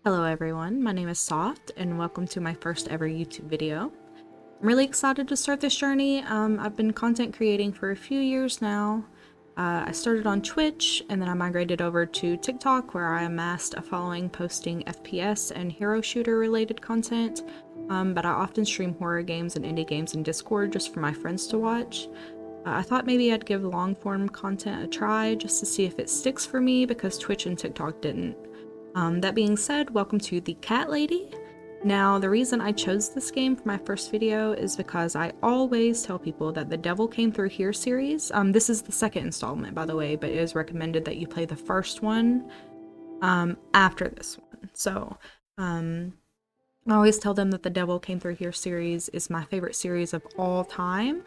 Hello everyone, my name is Soft and welcome to my first ever YouTube video. I'm really excited to start this journey. I've been content creating for a few years now. I started on Twitch and then I migrated over to TikTok where I amassed a following posting FPS and hero shooter related content, but I often stream horror games and indie games in Discord just for my friends to watch. I thought maybe I'd give long form content a try just to see if it sticks for me because Twitch and TikTok didn't. That being said, welcome to the Cat Lady. Now, the reason I chose this game for my first video is because I always tell people that the Devil Came Through Here series, this is the second installment by the way, but it is recommended that you play the first one after this one. So, I always tell them that the Devil Came Through Here series is my favorite series of all time.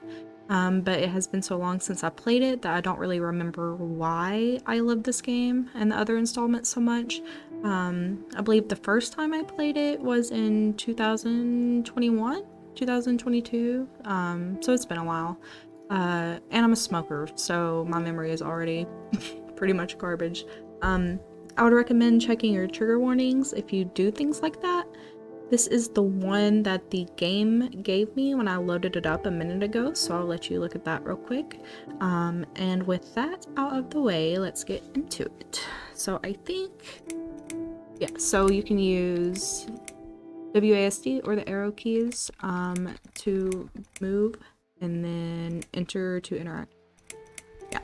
But it has been so long since I played it that I don't really remember why I loved this game and the other installments so much. I believe the first time I played it was in 2021, 2022, so it's been a while. And I'm a smoker, so my memory is already pretty much garbage. I would recommend checking your trigger warnings if you do things like that. This is the one that the game gave me when I loaded it up a minute ago, so I'll let you look at that real quick. And with that out of the way, let's get into it. So I think, yeah, so you can use WASD or the arrow keys to move, and then enter to interact. Yeah,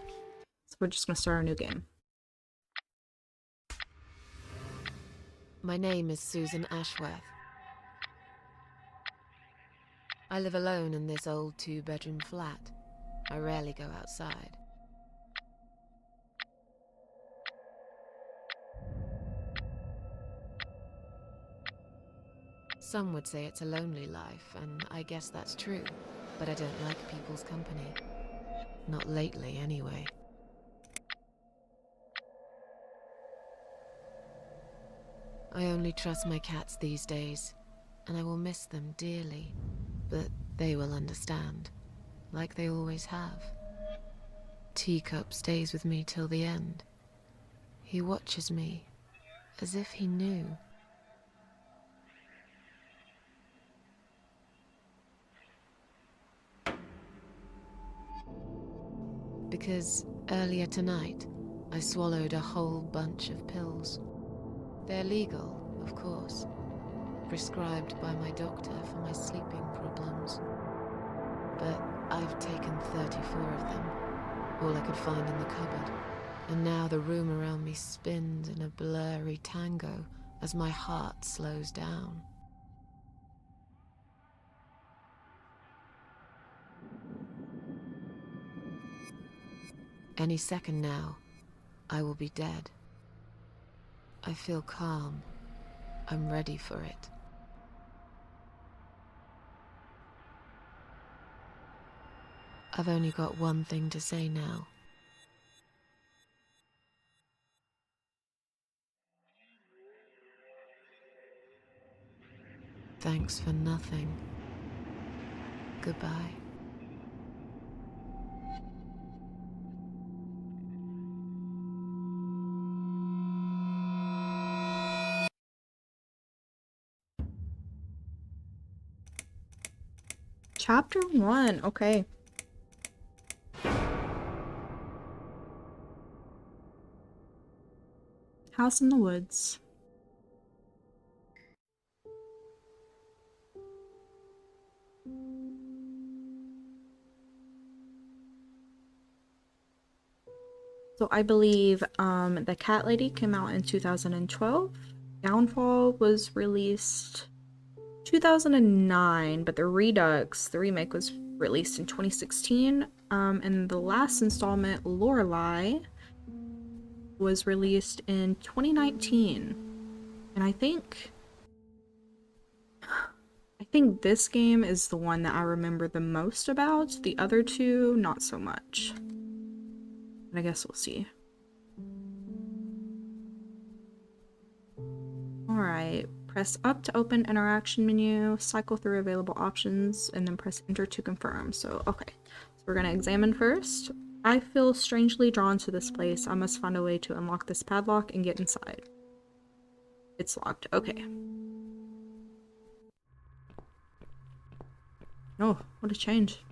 so we're just gonna start a new game. My name is Susan Ashworth. I live alone in this old two-bedroom flat. I rarely go outside. Some would say it's a lonely life, and I guess that's true, but I don't like people's company. Not lately, anyway. I only trust my cats these days, and I will miss them dearly, but they will understand, like they always have. Teacup stays with me till the end. He watches me, as if he knew. Because earlier tonight, I swallowed a whole bunch of pills. They're legal, of course, prescribed by my doctor for my sleeping problems. But I've taken 34 of them, all I could find in the cupboard. And now the room around me spins in a blurry tango as my heart slows down. Any second now, I will be dead. I feel calm. I'm ready for it. I've only got one thing to say now. Thanks for nothing. Goodbye. Chapter 1, okay. House in the woods. So I believe the Cat Lady came out in 2012. Downfall was released 2009, but the Redux, the remake, was released in 2016. And the last installment, Lorelei, was released in 2019. And I think this game is the one that I remember the most about. The other two, not so much. But I guess we'll see. Alright, press up to open interaction menu, cycle through available options, and then press enter to confirm. So, okay. So we're gonna examine first. I feel strangely drawn to this place. I must find a way to unlock this padlock and get inside. It's locked. Okay. Oh, what a change.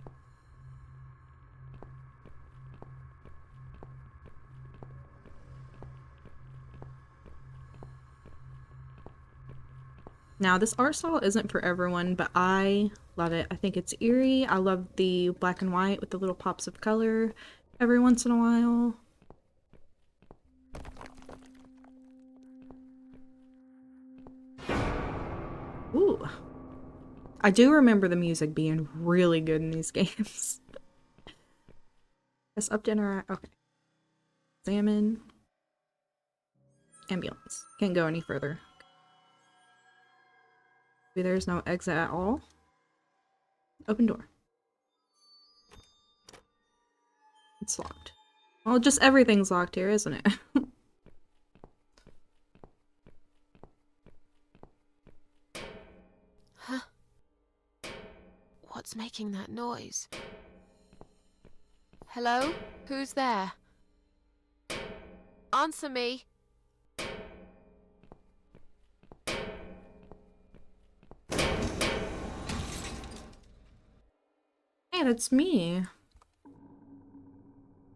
Now, this art style isn't for everyone, but I love it. I think it's eerie. I love the black and white with the little pops of color every once in a while. Ooh. I do remember the music being really good in these games. Press up to interact. Okay. Examine. Ambulance. Can't go any further. Maybe there's no exit at all. Open door. It's locked. Well, just everything's locked here, isn't it? Huh? What's making that noise? Hello? Who's there? Answer me! Hey, that's me.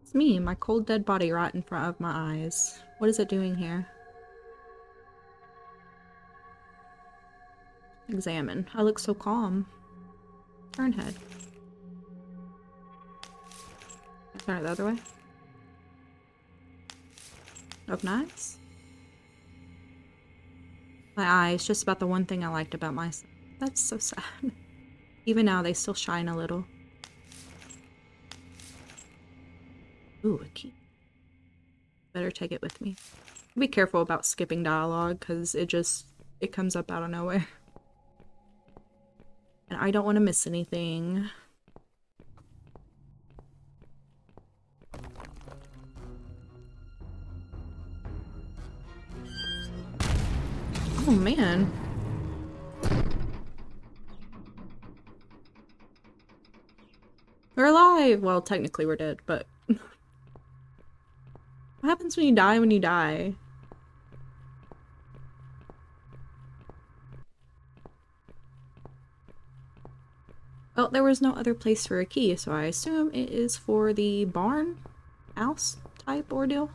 It's me, my cold dead body right in front of my eyes. What is it doing here? Examine. I look so calm. Turn head. Turn it the other way. Open eyes. My eyes, just about the one thing I liked about myself. That's so sad. Even now, they still shine a little. Ooh, a key. Better take it with me. Be careful about skipping dialogue, because it comes up out of nowhere. And I don't want to miss anything. Oh man. We're alive! Well, technically we're dead, but... What happens when you die? Well, there was no other place for a key, so I assume it is for the barn? House type ordeal?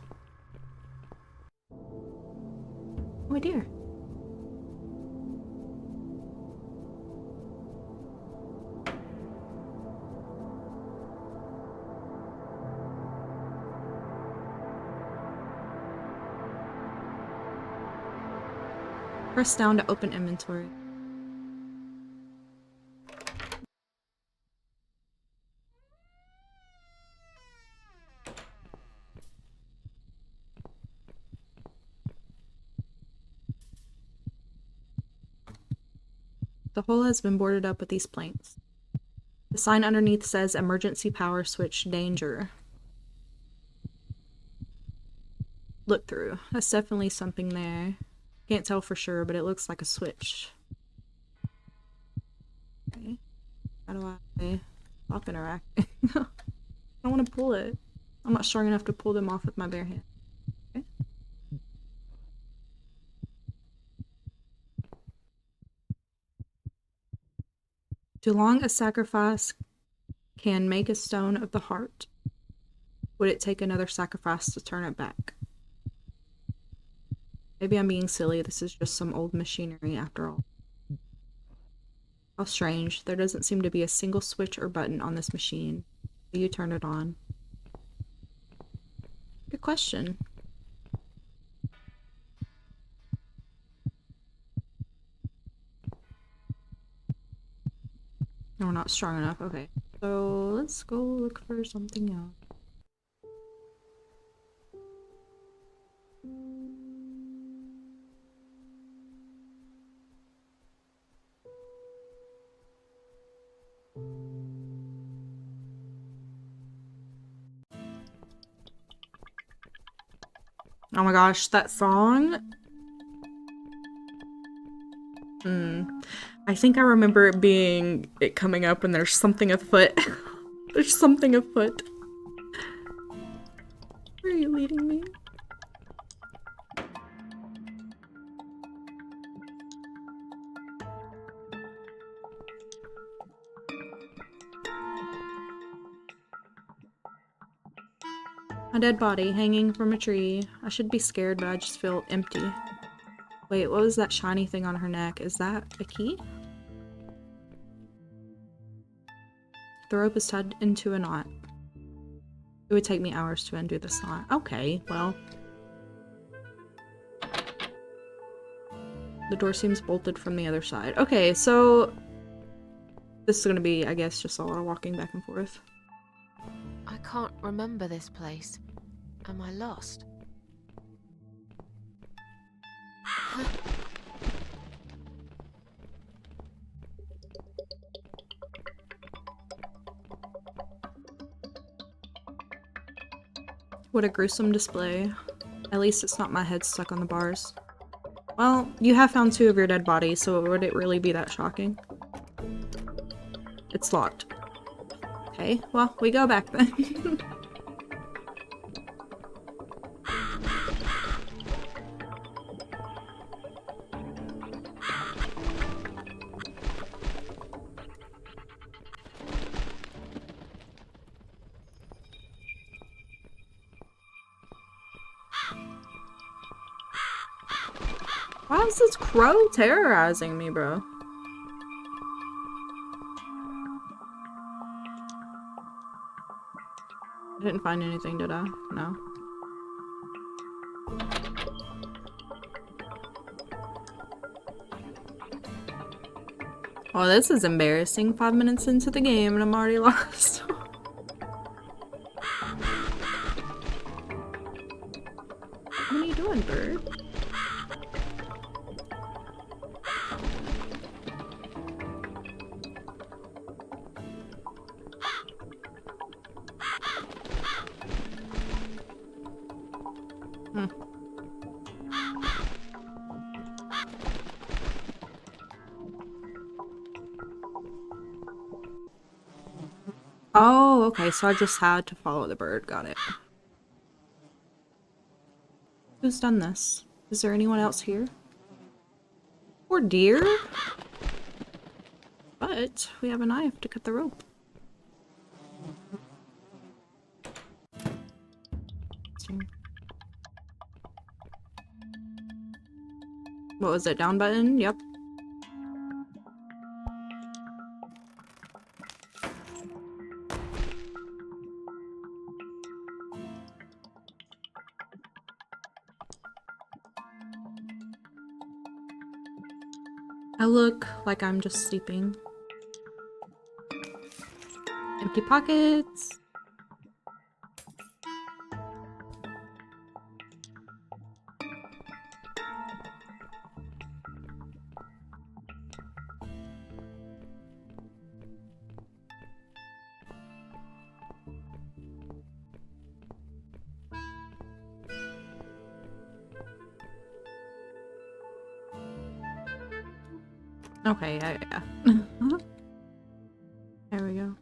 Oh dear. Press down to open inventory. The hole has been boarded up with these planks. The sign underneath says emergency power switch danger. Look through. That's definitely something there. Can't tell for sure, but it looks like a switch. Okay. How do I stop interacting? I don't want to pull it. I'm not strong enough to pull them off with my bare hand. Okay. Too long a sacrifice can make a stone of the heart. Would it take another sacrifice to turn it back? Maybe I'm being silly. This is just some old machinery after all. How strange. There doesn't seem to be a single switch or button on this machine. Do you turn it on? Good question. No, we're not strong enough. Okay. So let's go look for something else. Oh my gosh, that song? I think I remember it coming up when there's something afoot. There's something afoot. Where are you leading me? A dead body hanging from a tree. I should be scared, but I just feel empty. Wait, what was that shiny thing on her neck? Is that a key? The rope is tied into a knot. It would take me hours to undo this knot. Okay, well. The door seems bolted from the other side. Okay, so this is gonna be, I guess, just a lot of walking back and forth. I can't remember this place. Am I lost? What a gruesome display. At least it's not my head stuck on the bars. Well, you have found 2 of your dead bodies, so would it really be that shocking? It's locked. Okay, well, we go back then. Why is this crow terrorizing me, bro? I didn't find anything, did I? No. Oh, this is embarrassing. 5 minutes into the game and I'm already lost. What are you doing, bird? Oh, okay, so I just had to follow the bird. Got it. Who's done this? Is there anyone else here? Poor deer? But we have a knife to cut the rope. What was it? Down button? Yep. I look like I'm just sleeping. Empty pockets. Okay, yeah. There we go.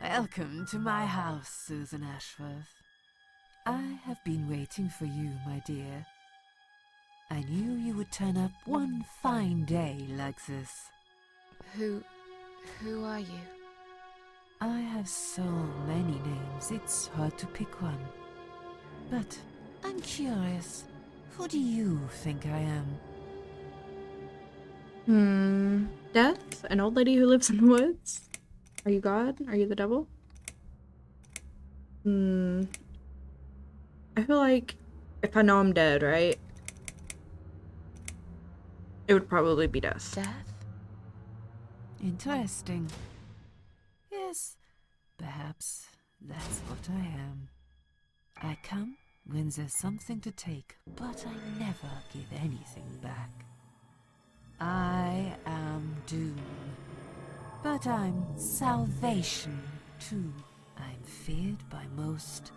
Welcome to my house, Susan Ashworth. I have been waiting for you, my dear. I knew you would turn up one fine day like this. Who are you? I have so many names, it's hard to pick one. But I'm curious, who do you think I am? Death? An old lady who lives in the woods? Are you God? Are you the devil? I feel like if I know I'm dead, right? It would probably be death. Death? Interesting. Yes, perhaps that's what I am. I come when there's something to take, but I never give anything back. I am doom, but I'm salvation too. I'm feared by most,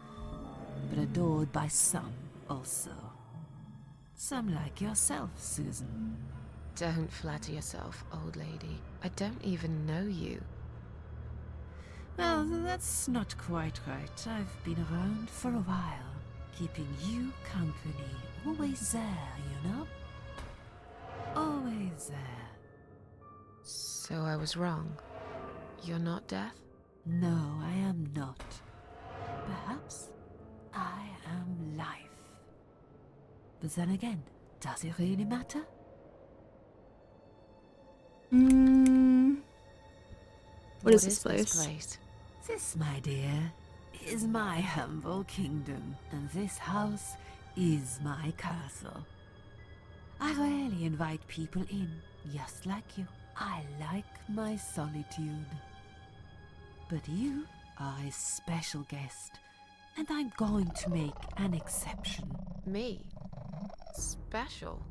but adored by some also. Some like yourself, Susan. Don't flatter yourself, old lady. I don't even know you. Well, that's not quite right. I've been around for a while, keeping you company. Always there, you know? Always is there? So I was wrong. You're not death? No, I am not. Perhaps I am life. But then again, does it really matter? What is this place? This, my dear, is my humble kingdom, and this house is my castle. I rarely invite people in, just like you. I like my solitude. But you are a special guest, and I'm going to make an exception. Me? Special?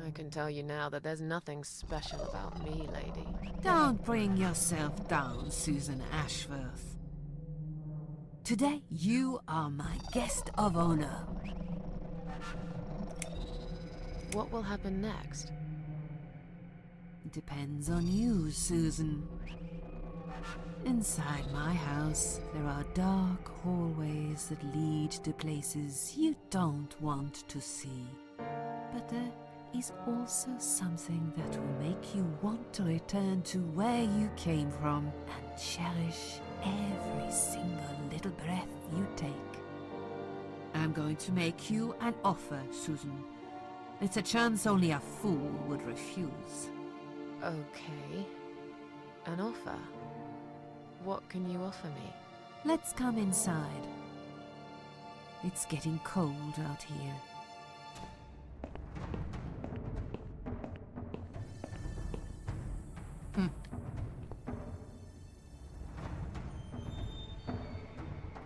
I can tell you now that there's nothing special about me, lady. Don't bring yourself down, Susan Ashworth. Today, you are my guest of honor. What will happen next? Depends on you, Susan. Inside my house, there are dark hallways that lead to places you don't want to see. But there is also something that will make you want to return to where you came from and cherish every single little breath you take. I'm going to make you an offer, Susan. It's a chance only a fool would refuse. Okay. An offer? What can you offer me? Let's come inside. It's getting cold out here.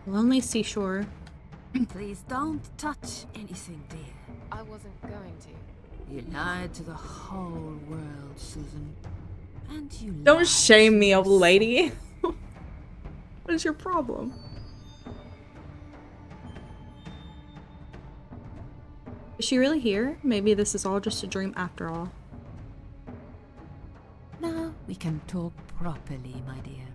Lonely seashore. Please don't touch anything, dear. I wasn't going to. You lied to the whole world, Susan. And you Don't lied shame to me, old yourself. lady. What is your problem? Is she really here? Maybe this is all just a dream after all. Now we can talk properly, my dear.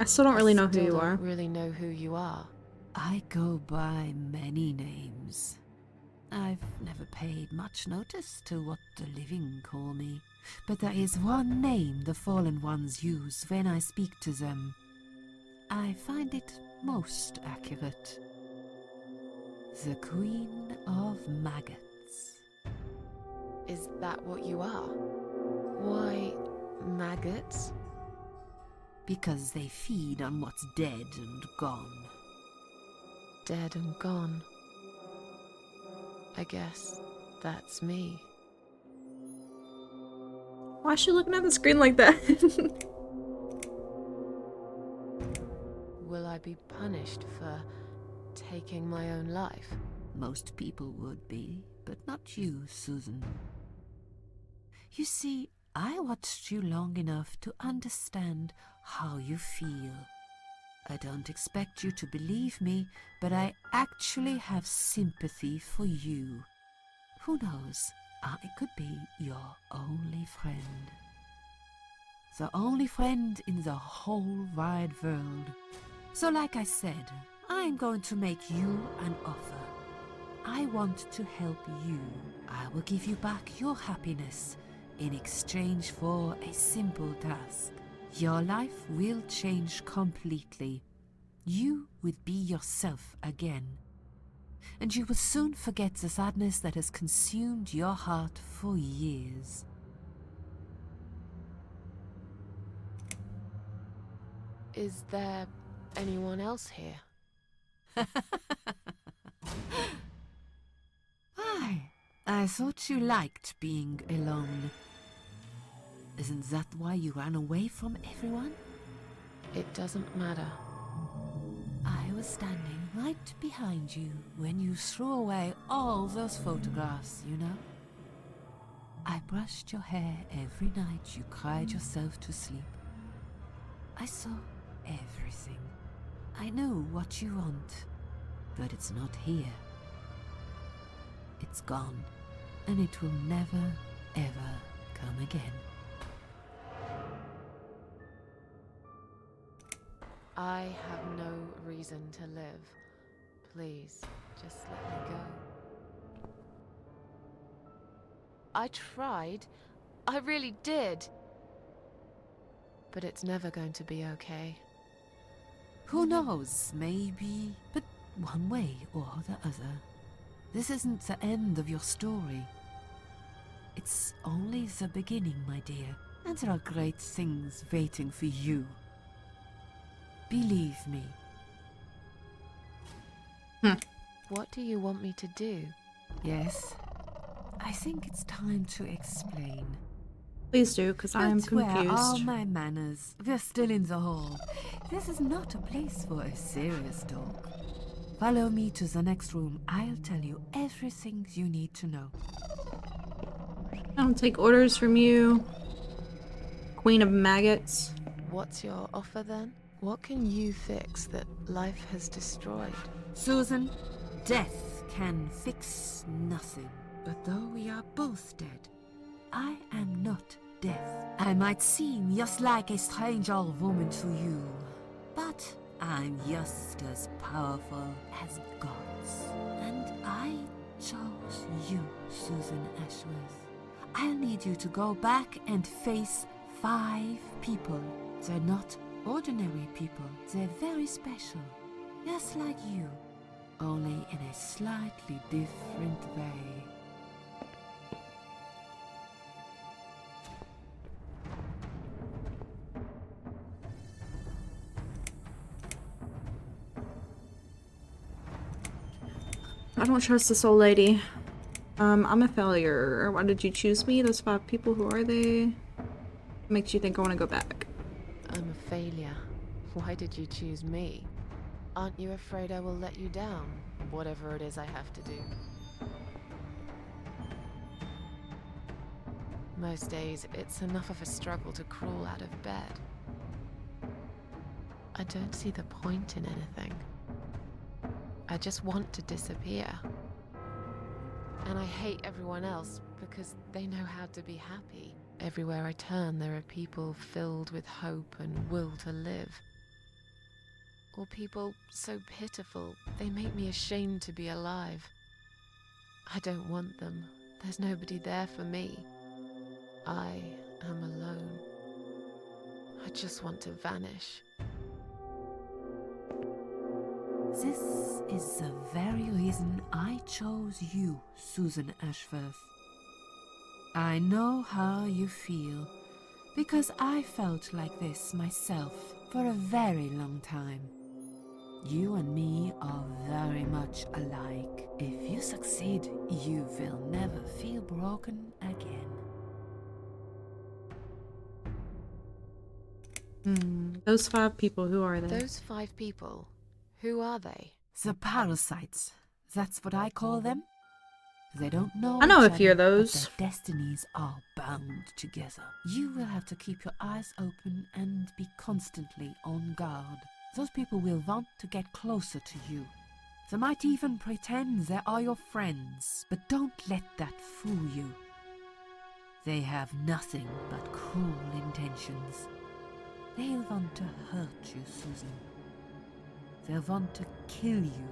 I still don't really know who Still you don't are. really know who you are. I go by many names. I've never paid much notice to what the living call me, but there is one name the fallen ones use when I speak to them. I find it most accurate. The Queen of Maggots. Is that what you are? Why, maggots? Because they feed on what's dead and gone. Dead and gone. I guess that's me. Why is she looking at the screen like that? Will I be punished for taking my own life? Most people would be, but not you, Susan. You see, I watched you long enough to understand how you feel. I don't expect you to believe me, but I actually have sympathy for you. Who knows, I could be your only friend. The only friend in the whole wide world. So like I said, I'm going to make you an offer. I want to help you. I will give you back your happiness in exchange for a simple task. Your life will change completely. You will be yourself again. And you will soon forget the sadness that has consumed your heart for years. Is there anyone else here? I thought you liked being alone. Isn't that why you ran away from everyone? It doesn't matter. I was standing right behind you when you threw away all those photographs, you know? I brushed your hair every night you cried yourself to sleep. I saw everything. I knew what you want, but it's not here. It's gone, and it will never, ever come again. I have no reason to live. Please, just let me go. I tried. I really did. But it's never going to be okay. Who knows, maybe, but one way or the other. This isn't the end of your story. It's only the beginning, my dear, and there are great things waiting for you. Believe me. What do you want me to do? Yes, I think it's time to explain. Please do, because I'm But where are confused. my manners? We're still in the hall. This is not a place for a serious talk. Follow me to the next room. I'll tell you everything you need to know. I don't take orders from you, Queen of Maggots. What's your offer then? What can you fix that life has destroyed? Susan, death can fix nothing. But though we are both dead, I am not death. I might seem just like a strange old woman to you, but I'm just as powerful as gods. And I chose you, Susan Ashworth. I'll need you to go back and face 5 people. They're not ordinary people. They're very special. Just like you, only in a slightly different way. I don't trust this old lady. I'm a failure. Why did you choose me? Those 5 people, who are they? What makes you think I want to go back? I'm a failure. Why did you choose me? Aren't you afraid I will let you down, whatever it is I have to do? Most days, it's enough of a struggle to crawl out of bed. I don't see the point in anything. I just want to disappear. And I hate everyone else because they know how to be happy. Everywhere I turn, there are people filled with hope and will to live. Or people so pitiful, they make me ashamed to be alive. I don't want them. There's nobody there for me. I am alone. I just want to vanish. This is the very reason I chose you, Susan Ashworth. I know how you feel, because I felt like this myself for a very long time. You and me are very much alike. If you succeed, you will never feel broken again. Those 5 people, who are they? Those 5 people, who are they? The parasites, that's what I call them. They don't know I know each a few of other, those. but their destinies are bound together. You will have to keep your eyes open and be constantly on guard. Those people will want to get closer to you. They might even pretend they are your friends, but don't let that fool you. They have nothing but cruel intentions. They'll want to hurt you, Susan. They'll want to kill you.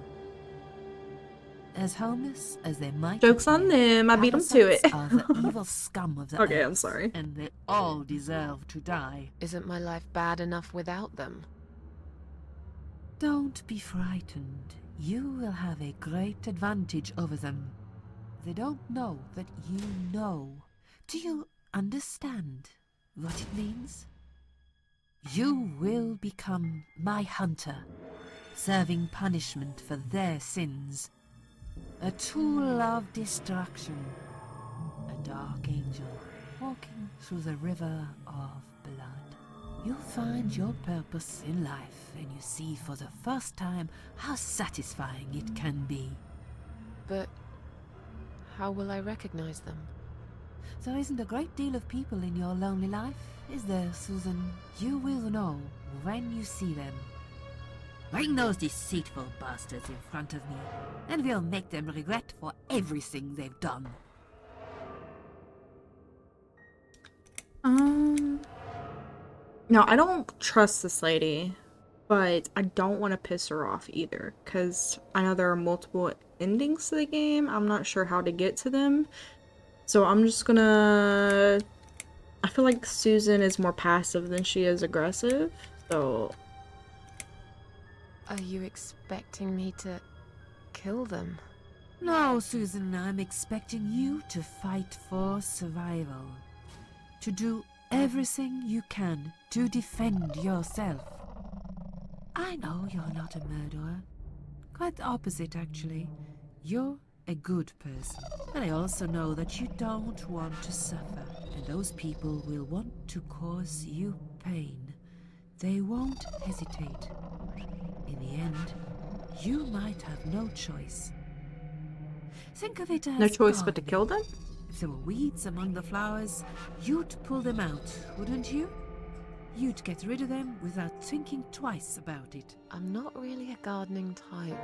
As harmless as they might Joke's on them. I beat them to it. Parasites are the evil scum of the Okay, earth, I'm sorry. and they all deserve to die. Isn't my life bad enough without them? Don't be frightened. You will have a great advantage over them. They don't know that you know. Do you understand what it means? You will become my hunter, serving punishment for their sins. A tool of destruction. A dark angel walking through the river of blood. You'll find your purpose in life, and you see for the first time how satisfying it can be. But how will I recognize them? There isn't a great deal of people in your lonely life, is there, Susan? You will know when you see them. Bring those deceitful bastards in front of me, and we'll make them regret for everything they've done. No, I don't trust this lady, but I don't want to piss her off either, because I know there are multiple endings to the game. I'm not sure how to get to them. So I'm just gonna... I feel like Susan is more passive than she is aggressive, so... Are you expecting me to kill them? No, Susan, I'm expecting you to fight for survival. To do everything you can to defend yourself. I know you're not a murderer. Quite the opposite, actually. You're a good person. And I also know that you don't want to suffer. And those people will want to cause you pain. They won't hesitate. In the end, you might have no choice. Think of it as No choice but to gardening. kill them? If there were weeds among the flowers, you'd pull them out, wouldn't you? You'd get rid of them without thinking twice about it. I'm not really a gardening type,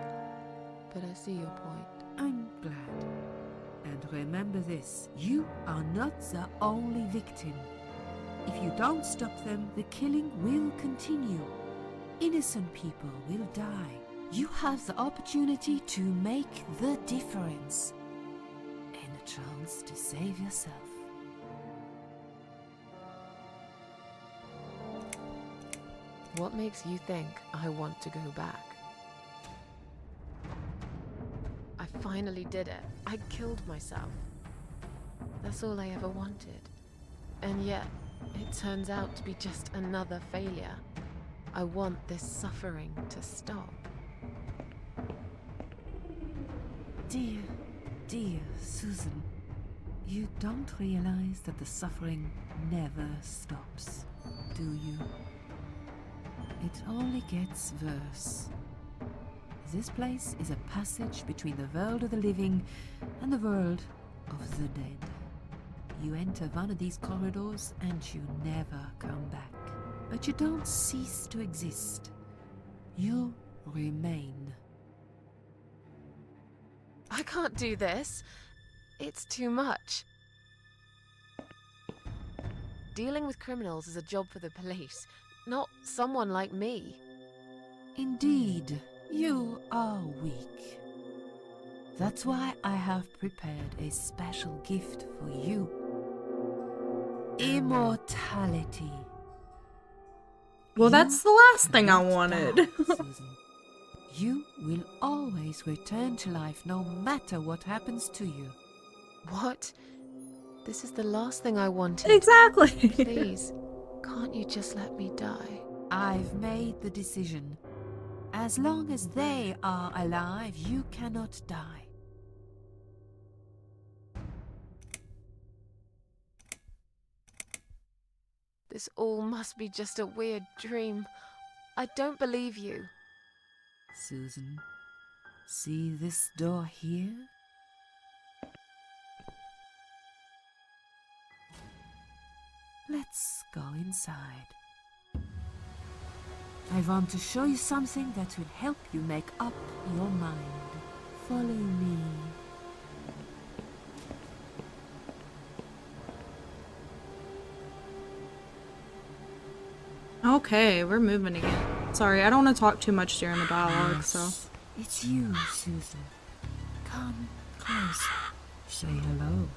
but I see your point. I'm glad. And remember this, you are not the only victim. If you don't stop them, the killing will continue. Innocent people will die. You have the opportunity to make the difference. And a chance to save yourself. What makes you think I want to go back? I finally did it. I killed myself. That's all I ever wanted. And yet, it turns out to be just another failure. I want this suffering to stop. Dear Susan, you don't realize that the suffering never stops, do you? It only gets worse. This place is a passage between the world of the living and the world of the dead. You enter one of these corridors and you never come back. But you don't cease to exist. You remain. I can't do this. It's too much. Dealing with criminals is a job for the police, not someone like me. Indeed, you are weak. That's why I have prepared a special gift for you. Immortality. Well, You that's the last thing I cannot wanted. die, Susan. You will always return to life no matter what happens to you. What? This is the last thing I wanted. Exactly. Please, can't you just let me die? I've made the decision. As long as they are alive, you cannot die. This all must be just a weird dream. I don't believe you. Susan, see this door here? Let's go inside. I want to show you something that will help you make up your mind. Follow me. Okay, we're moving again. Sorry, I don't want to talk too much during the dialogue, so... It's you, Susan. Come closer. Say hello.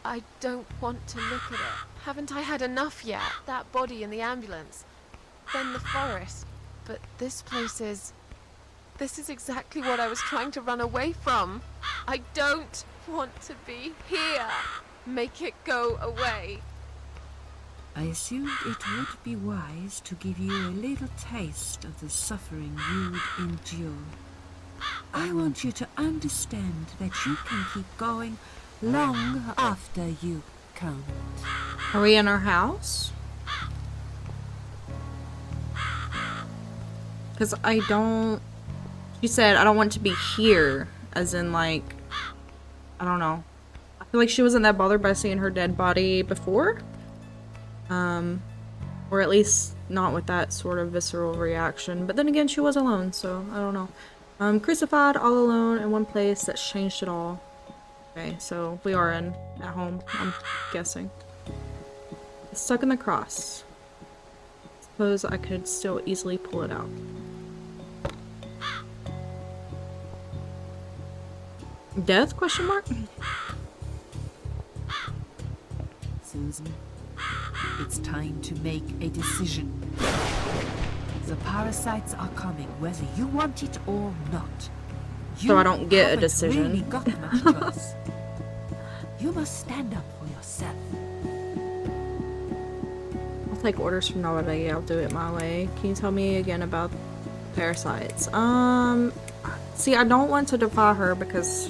I don't want to look at it. Haven't I had enough yet? That body in the ambulance. Then the forest. But this place is... This is exactly what I was trying to run away from. I don't want to be here. Make it go away. I assumed it would be wise to give you a little taste of the suffering you'd endure. I want you to understand that you can keep going long after you can't. Are we in our house? Because I don't... She said, I don't want to be here. As in, like... I don't know. I feel like she wasn't that bothered by seeing her dead body before. Or at least not with that sort of visceral reaction. But then again, she was alone, so I don't know. Crucified, all alone, in one place. That's changed it all. Okay, so we are at home, I'm guessing. Stuck in the cross. Suppose I could still easily pull it out. Death? Question mark? Susan. It's time to make a decision. The parasites are coming, whether you want it or not. You So I don't get a haven't decision. really got much choice. You must stand up for yourself. I'll take orders from nobody. I'll do it my way. Can you tell me again about parasites? See, I don't want to defy her because...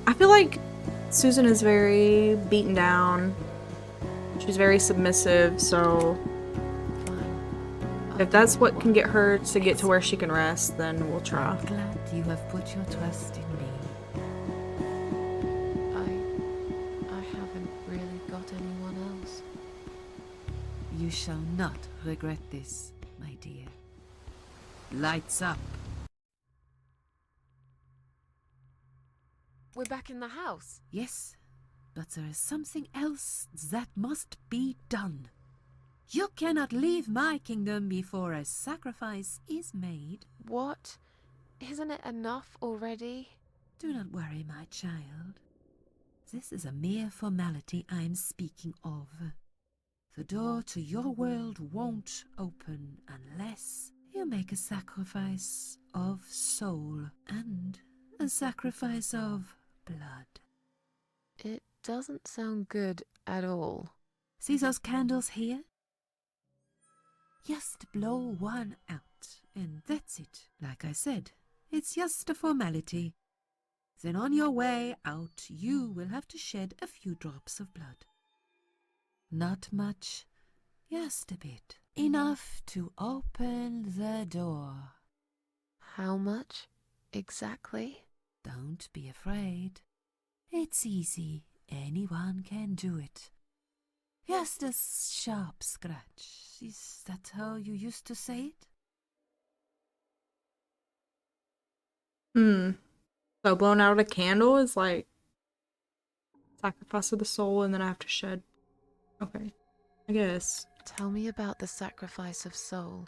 I feel like Susan is very beaten down. She's very submissive, so Fine. if that's what can get her to get to where she can rest, then we'll try. I'm glad you have put your trust in me. I haven't really got anyone else. You shall not regret this, my dear. Lights up. We're back in the house. Yes, but there is something else that must be done. You cannot leave my kingdom before a sacrifice is made. What? Isn't it enough already? Do not worry, my child. This is a mere formality I'm speaking of. The door to your world won't open unless you make a sacrifice of soul and a sacrifice of blood. It doesn't sound good at all. See those candles here? Just blow one out, and that's it. Like I said, it's just a formality. Then on your way out, you will have to shed a few drops of blood. Not much, just a bit. Enough to open the door. How much exactly? Don't be afraid. It's easy. Anyone can do it. Just a sharp scratch. Is that how you used to say it? So blowing out a candle is like sacrifice of the soul, and then I have to shed. Okay, I guess. Tell me about the sacrifice of soul.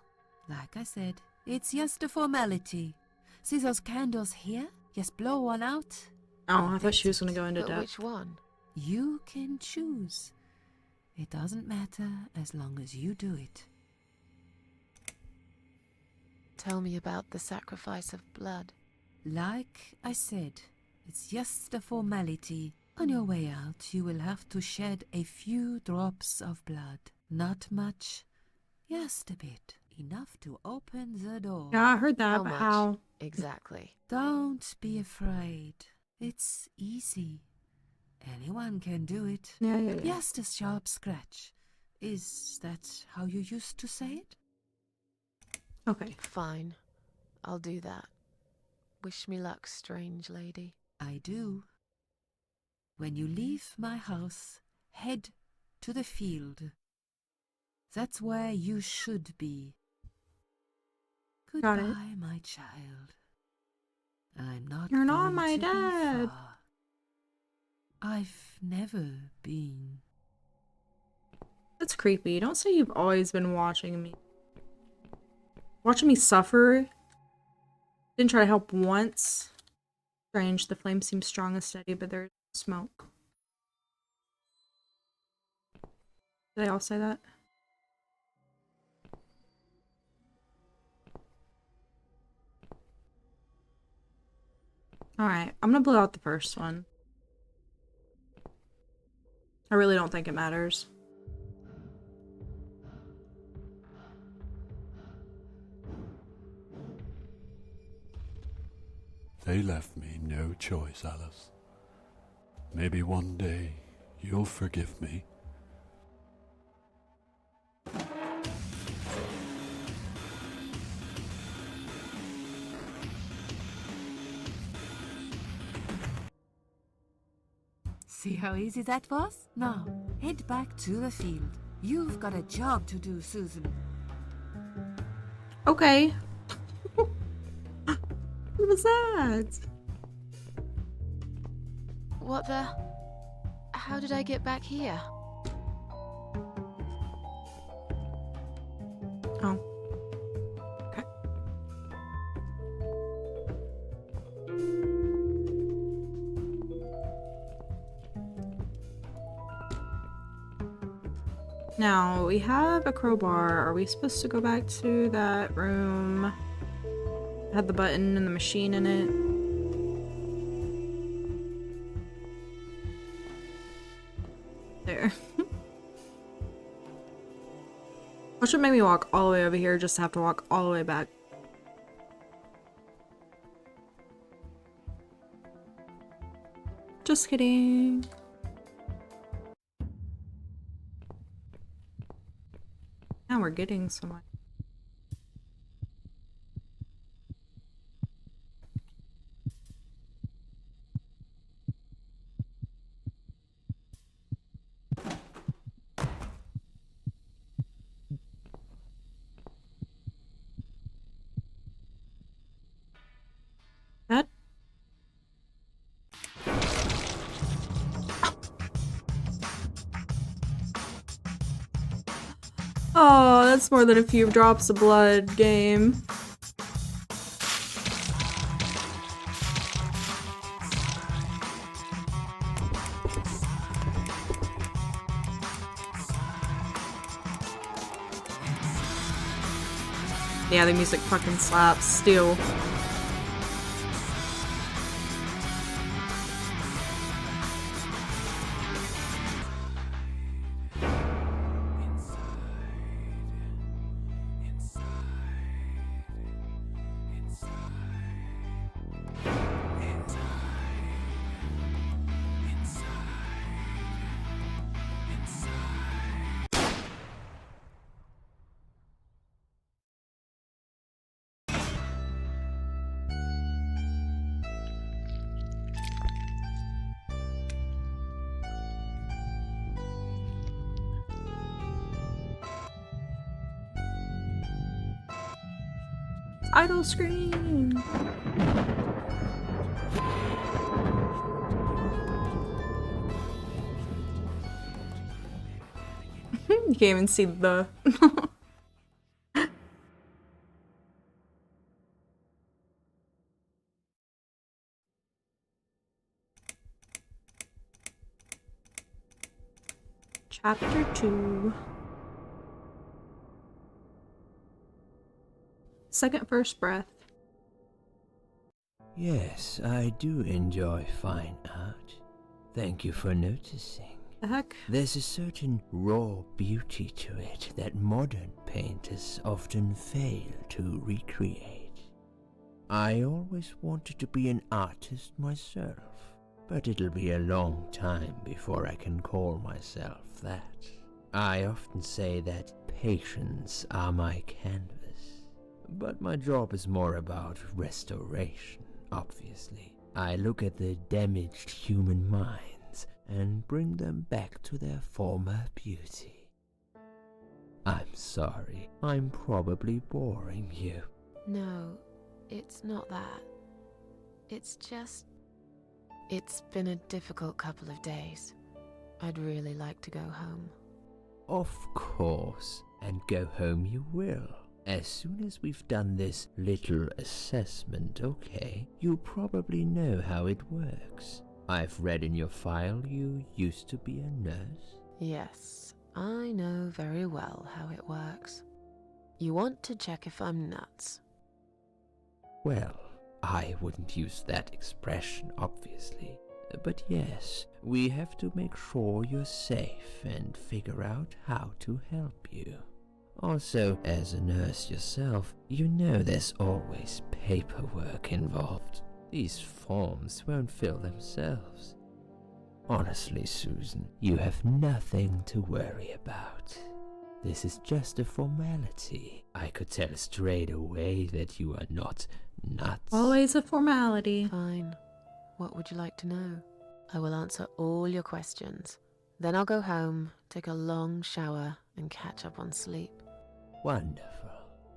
Like I said, it's just a formality. See those candles here? Just blow one out. Oh, I thought she was gonna go into But depth. which one? You can choose. It doesn't matter as long as you do it. Tell me about the sacrifice of blood. Like I said, it's just a formality. On your way out, you will have to shed a few drops of blood. Not much, just a bit. Enough to open the door. Yeah, I heard that, How but much? how? Exactly. Don't be afraid. It's easy. Anyone can do it. Yeah. Just a sharp scratch. Is that how you used to say it? Okay. Fine. I'll do that. Wish me luck, strange lady. I do. When you leave my house, head to the field. That's where you should be. Got Goodbye, it. my child. I'm not You're not going my to be dad. far. I've never been. That's creepy. Don't say you've always been watching me. Watching me suffer. Didn't try to help once. Strange. The flame seems strong and steady, but there's smoke. Did they all say that? Alright, I'm gonna blow out the first one. I really don't think it matters. They left me no choice, Alice. Maybe one day you'll forgive me. See how easy that was? Now, head back to the field. You've got a job to do, Susan. Okay. What was that? What the? How did I get back here? Oh. Okay. Now, we have a crowbar. Are we supposed to go back to that room? Had the button and the machine in it. There. Watch it make me walk all the way over here just to have to walk all the way back. Just kidding. Now we're getting somewhere. That? Oh, that's more than a few drops of blood, game. Yeah, the music fucking slaps still. Idle screen. You can't even see the. Chapter 2. Second first breath. Yes, I do enjoy fine art. Thank you for noticing. The heck? There's a certain raw beauty to it that modern painters often fail to recreate. I always wanted to be an artist myself, but it'll be a long time before I can call myself that. I often say that patients are my canvas, but my job is more about restoration, obviously. I look at the damaged human minds and bring them back to their former beauty. I'm sorry, I'm probably boring you. No, it's not that. It's just... It's been a difficult couple of days. I'd really like to go home. Of course, and go home you will. As soon as we've done this little assessment, okay, you probably know how it works. I've read in your file you used to be a nurse. Yes, I know very well how it works. You want to check if I'm nuts. Well, I wouldn't use that expression, obviously. But yes, we have to make sure you're safe and figure out how to help you. Also, as a nurse yourself, you know there's always paperwork involved. These forms won't fill themselves. Honestly, Susan, you have nothing to worry about. This is just a formality. I could tell straight away that you are not nuts. Always a formality. Fine. What would you like to know? I will answer all your questions. Then I'll go home, take a long shower, and catch up on sleep. Wonderful.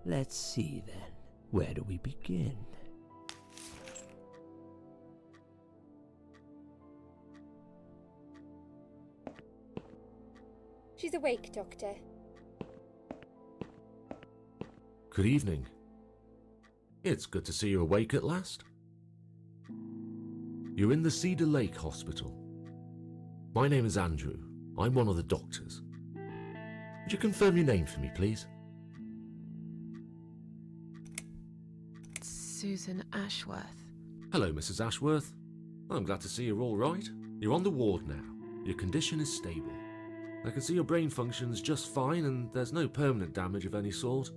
Let's see then. Where do we begin? She's awake, Doctor. Good evening. It's good to see you awake at last. You're in the Cedar Lake Hospital. My name is Andrew. I'm one of the doctors. Could you confirm your name for me, please? Susan Ashworth. Hello, Mrs. Ashworth. I'm glad to see you're all right. You're on the ward now. Your condition is stable. I can see your brain functions just fine and there's no permanent damage of any sort.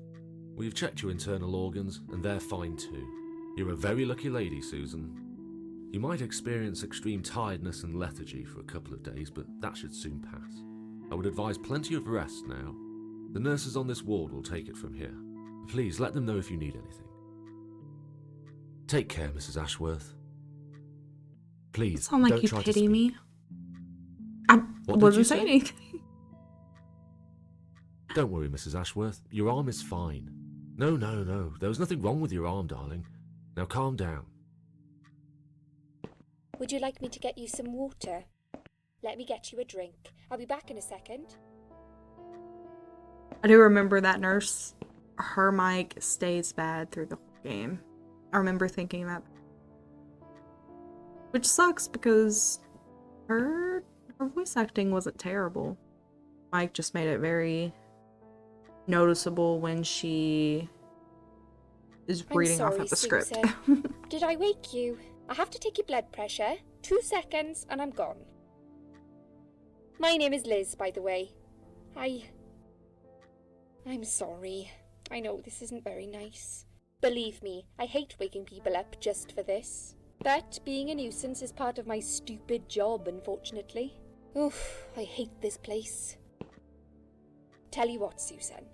We've checked your internal organs and they're fine too. You're a very lucky lady, Susan. You might experience extreme tiredness and lethargy for a couple of days, but that should soon pass. I would advise plenty of rest now. The nurses on this ward will take it from here. Please let them know if you need anything. Take care, Mrs. Ashworth. Please, Sound like don't you try to pity speak. me. I What did wasn't you saying say? anything. Don't worry, Mrs. Ashworth. Your arm is fine. No. There was nothing wrong with your arm, darling. Now calm down. Would you like me to get you some water? Let me get you a drink. I'll be back in a second. I do remember that nurse. Her mic stays bad through the whole game. I remember thinking that. Which sucks because her voice acting wasn't terrible. Mike just made it very noticeable when she is reading off of the script. Susan. Did I wake you? I have to take your blood pressure. 2 seconds and I'm gone. My name is Liz, by the way. I'm sorry. I know this isn't very nice. Believe me, I hate waking people up just for this. But being a nuisance is part of my stupid job, unfortunately. Oof, I hate this place. Tell you what, Susan.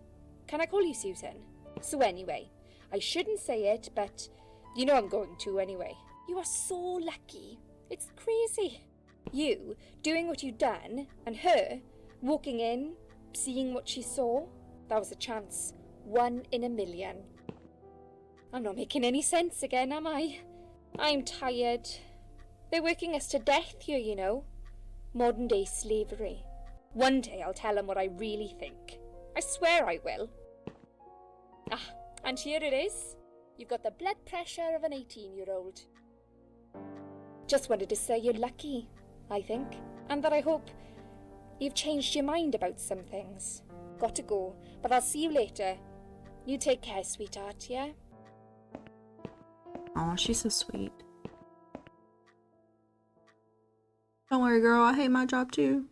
Can I call you Susan? So anyway, I shouldn't say it, but you know I'm going to anyway. You are so lucky. It's crazy. You doing what you've done, and her walking in, seeing what she saw. That was a chance. 1 in a million. I'm not making any sense again, am I? I'm tired. They're working us to death here, you know. Modern day slavery. One day I'll tell them what I really think. I swear I will. Ah, and here it is. You've got the blood pressure of an 18-year-old. Just wanted to say you're lucky, I think. And that I hope you've changed your mind about some things. Got to go, but I'll see you later. You take care, sweetheart, yeah? Aw, she's so sweet. Don't worry, girl. I hate my job too.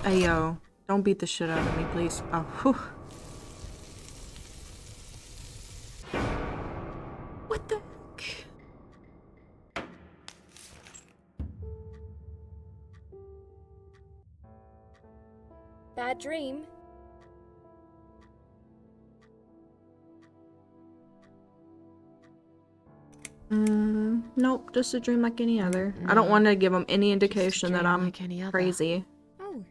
Hey, yo. Don't beat the shit out of me, please. Oh, whew. What the heck? Bad dream? Nope, just a dream like any other. I don't want to give them any indication that I'm like any other. crazy Oh,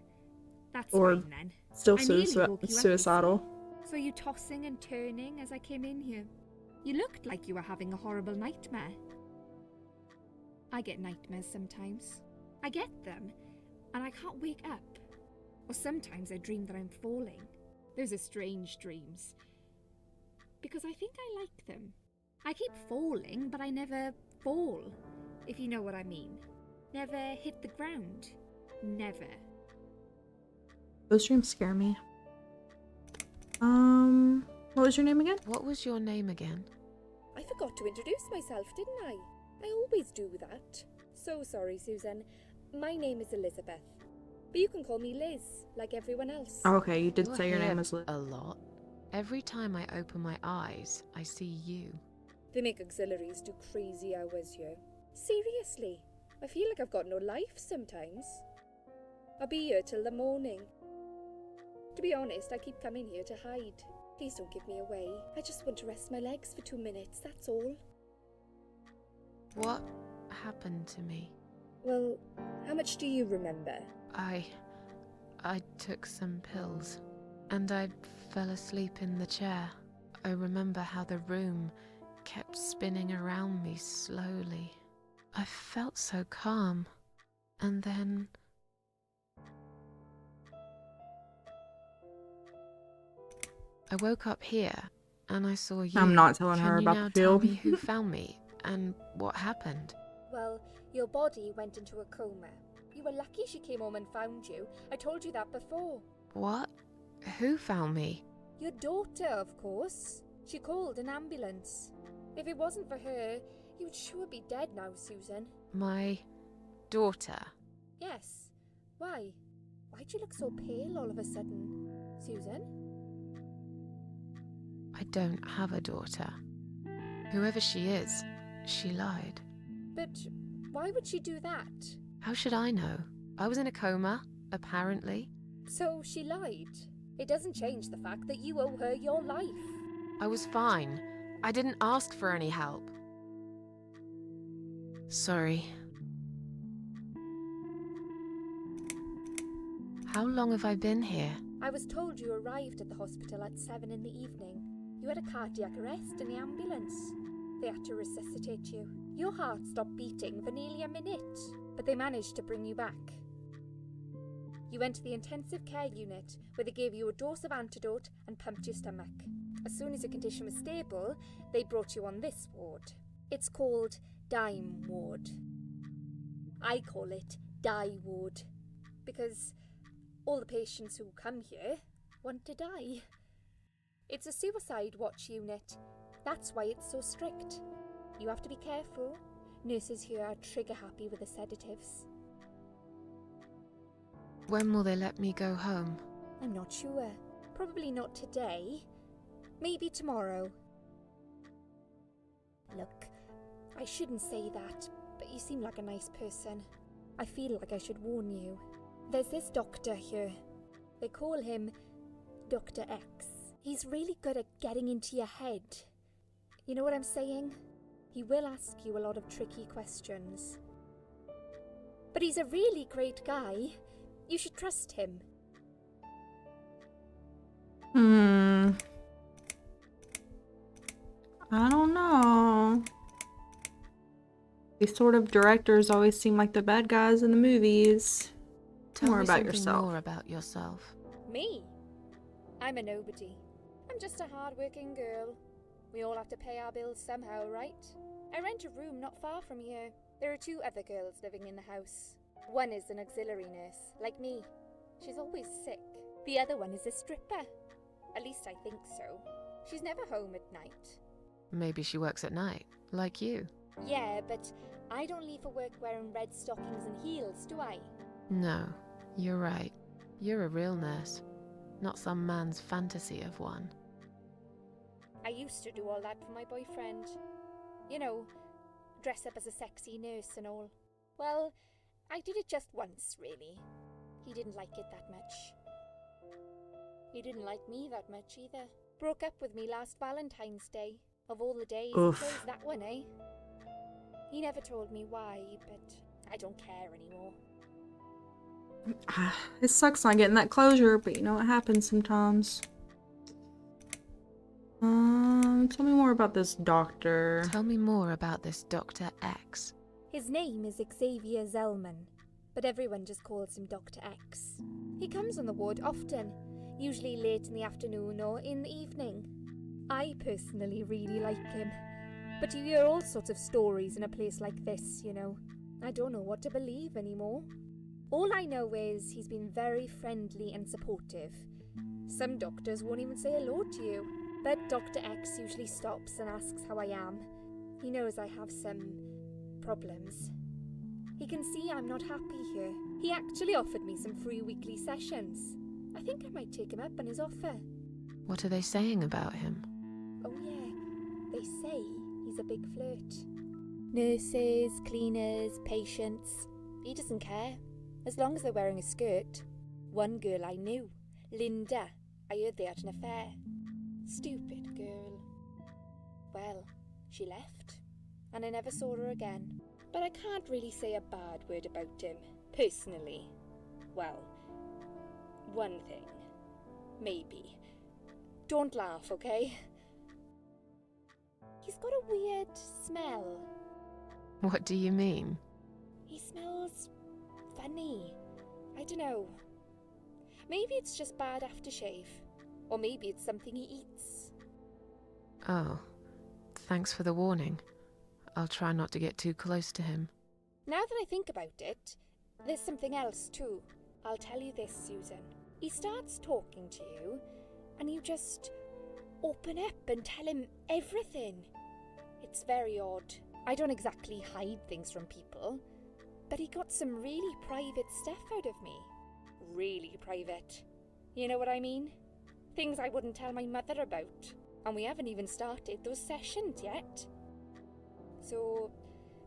that's or fine then. still I nearly woke you up, you suicidal. Saw you tossing and turning as I came in here. You looked like you were having a horrible nightmare. I get nightmares sometimes. I get them, and I can't wake up. Or sometimes I dream that I'm falling. Those are strange dreams. Because I think I like them. I keep falling, but I never fall, if you know what I mean. Never hit the ground. Never. Those dreams scare me. What was your name again? What was your name again? I forgot to introduce myself, didn't I? I always do that. So sorry, Susan. My name is Elizabeth. But you can call me Liz, like everyone else. Oh, okay, you did You're say your here name was Liz. a lot. Every time I open my eyes, I see you. They make auxiliaries do crazy hours here. Seriously, I feel like I've got no life sometimes. I'll be here till the morning. To be honest, I keep coming here to hide. Please don't give me away. I just want to rest my legs for 2 minutes, that's all. What happened to me? Well, how much do you remember? I took some pills, and I fell asleep in the chair. I remember how the room kept spinning around me slowly. I felt so calm, and then... I woke up here, and I saw you. I'm not telling Can her you about now the tell field. me who found me, and what happened? Well, your body went into a coma. You were lucky she came home and found you. I told you that before. What? Who found me? Your daughter, of course. She called an ambulance. If it wasn't for her, you'd sure be dead now, Susan. My daughter. Yes. Why? Why'd you look so pale all of a sudden, Susan? I don't have a daughter. Whoever she is, she lied. But why would she do that? How should I know? I was in a coma, apparently. So she lied. It doesn't change the fact that you owe her your life. I was fine. I didn't ask for any help. Sorry. How long have I been here? I was told you arrived at the hospital at 7 in the evening. You had a cardiac arrest in the ambulance. They had to resuscitate you. Your heart stopped beating for nearly a minute, but they managed to bring you back. You went to the intensive care unit, where they gave you a dose of antidote and pumped your stomach. As soon as your condition was stable, they brought you on this ward. It's called Dime Ward. I call it Die Ward, because all the patients who come here want to die. It's a suicide watch unit. That's why it's so strict. You have to be careful. Nurses here are trigger happy with the sedatives. When will they let me go home? I'm not sure. Probably not today. Maybe tomorrow. Look, I shouldn't say that, but you seem like a nice person. I feel like I should warn you. There's this doctor here. They call him Dr. X. He's really good at getting into your head. You know what I'm saying? He will ask you a lot of tricky questions. But he's a really great guy. You should trust him. I don't know. These sort of directors always seem like the bad guys in the movies. Tell More me about something yourself. more about yourself. Me? I'm a nobody. I'm just a hard-working girl. We all have to pay our bills somehow, right? I rent a room not far from here. There are 2 other girls living in the house. One is an auxiliary nurse, like me. She's always sick. The other one is a stripper. At least I think so. She's never home at night. Maybe she works at night, like you. Yeah, but I don't leave for work wearing red stockings and heels, do I? No, you're right. You're a real nurse, not some man's fantasy of one. I used to do all that for my boyfriend. You know, dress up as a sexy nurse and all. Well, I did it just once, really. He didn't like it that much. He didn't like me that much either. Broke up with me last Valentine's Day. Of all the days, he Oof. chose that one, eh? He never told me why, but I don't care anymore. It sucks not getting that closure, but you know, it happens sometimes. Tell me more about this doctor. Tell me more about this Dr. X. His name is Xavier Zellman, but everyone just calls him Dr. X. He comes on the ward often, usually late in the afternoon or in the evening. I personally really like him, but you hear all sorts of stories in a place like this, you know. I don't know what to believe anymore. All I know is he's been very friendly and supportive. Some doctors won't even say hello to you, but Dr. X usually stops and asks how I am. He knows I have some problems. He can see I'm not happy here. He actually offered me some free weekly sessions. I think I might take him up on his offer. What are they saying about him? Oh yeah, they say he's a big flirt. Nurses, cleaners, patients. He doesn't care, as long as they're wearing a skirt. One girl I knew, Linda, I heard they had an affair. Stupid girl. Well, she left, and I never saw her again. But I can't really say a bad word about him, personally. Well, one thing. Maybe. Don't laugh, okay? He's got a weird smell. What do you mean? He smells funny. I don't know. Maybe it's just bad aftershave. Or maybe it's something he eats. Oh, thanks for the warning. I'll try not to get too close to him. Now that I think about it, there's something else too. I'll tell you this, Susan. He starts talking to you, and you just open up and tell him everything. It's very odd. I don't exactly hide things from people, but he got some really private stuff out of me. Really private. You know what I mean? Things I wouldn't tell my mother about. And we haven't even started those sessions yet. So,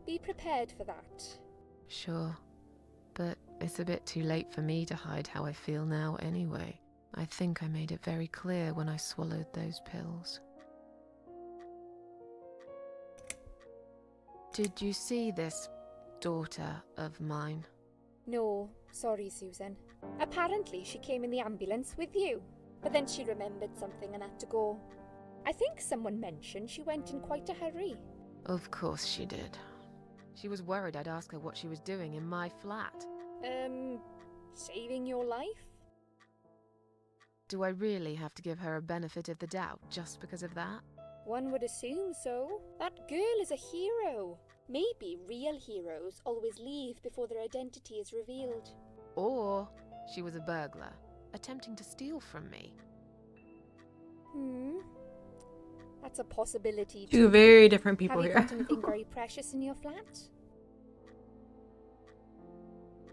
be prepared for that. Sure, but it's a bit too late for me to hide how I feel now anyway. I think I made it very clear when I swallowed those pills. Did you see this daughter of mine? No, sorry, Susan. Apparently she came in the ambulance with you, but then she remembered something and had to go. I think someone mentioned she went in quite a hurry. Of course she did. She was worried I'd ask her what she was doing in my flat. Saving your life? Do I really have to give her a benefit of the doubt just because of that? One would assume so. That girl is a hero. Maybe real heroes always leave before their identity is revealed. Or she was a burglar, attempting to steal from me. That's a possibility Two very different people Have you here. got anything very precious in your flat?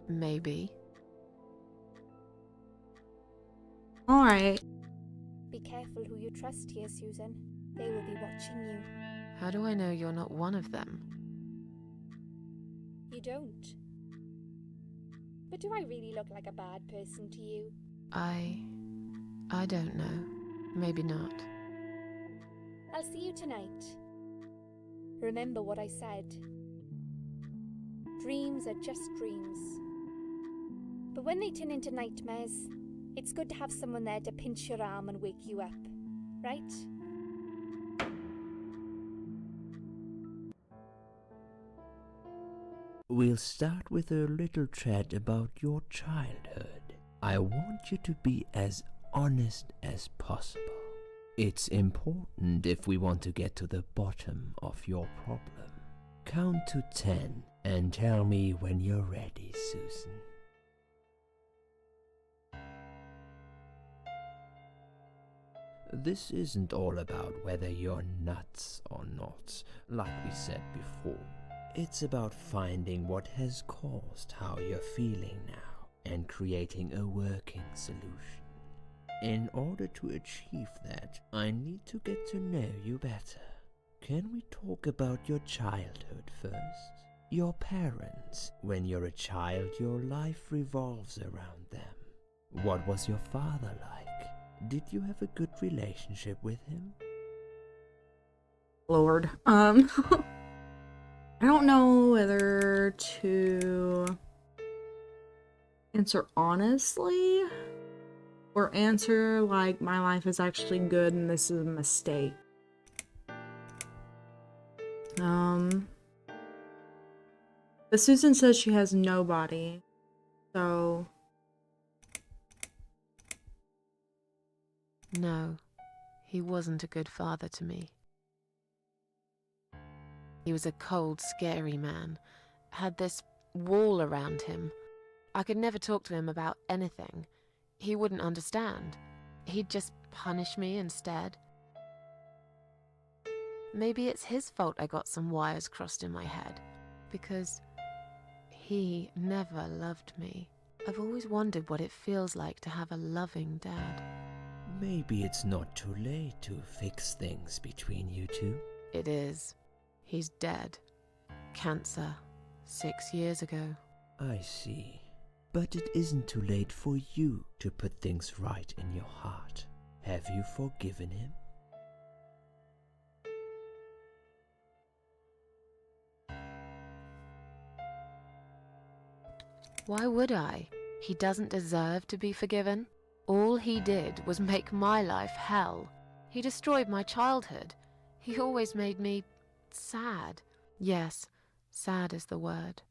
Maybe. Alright. Be careful who you trust here, Susan. They will be watching you. How do I know you're not one of them? You don't. But do I really look like a bad person to you? I don't know. Maybe not. I'll see you tonight. Remember what I said. Dreams are just dreams. But when they turn into nightmares, it's good to have someone there to pinch your arm and wake you up, right? We'll start with a little chat about your childhood. I want you to be as honest as possible. It's important if we want to get to the bottom of your problem. Count to 10 and tell me when you're ready, Susan. This isn't all about whether you're nuts or not, like we said before. It's about finding what has caused how you're feeling now and creating a working solution. In order to achieve that, I need to get to know you better. Can we talk about your childhood first? Your parents. When you're a child, your life revolves around them. What was your father like? Did you have a good relationship with him? Lord. I don't know whether to answer honestly or answer like my life is actually good and this is a mistake. But Susan says she has nobody, so No, he wasn't a good father to me. He was a cold, scary man, had this wall around him. I could never talk to him about anything. He wouldn't understand. He'd just punish me instead. Maybe it's his fault I got some wires crossed in my head, because he never loved me. I've always wondered what it feels like to have a loving dad. Maybe it's not too late to fix things between you two. It is. He's dead. Cancer. 6 years ago. I see. But it isn't too late for you to put things right in your heart. Have you forgiven him? Why would I? He doesn't deserve to be forgiven. All he did was make my life hell. He destroyed my childhood. He always made me sad. Yes, sad is the word.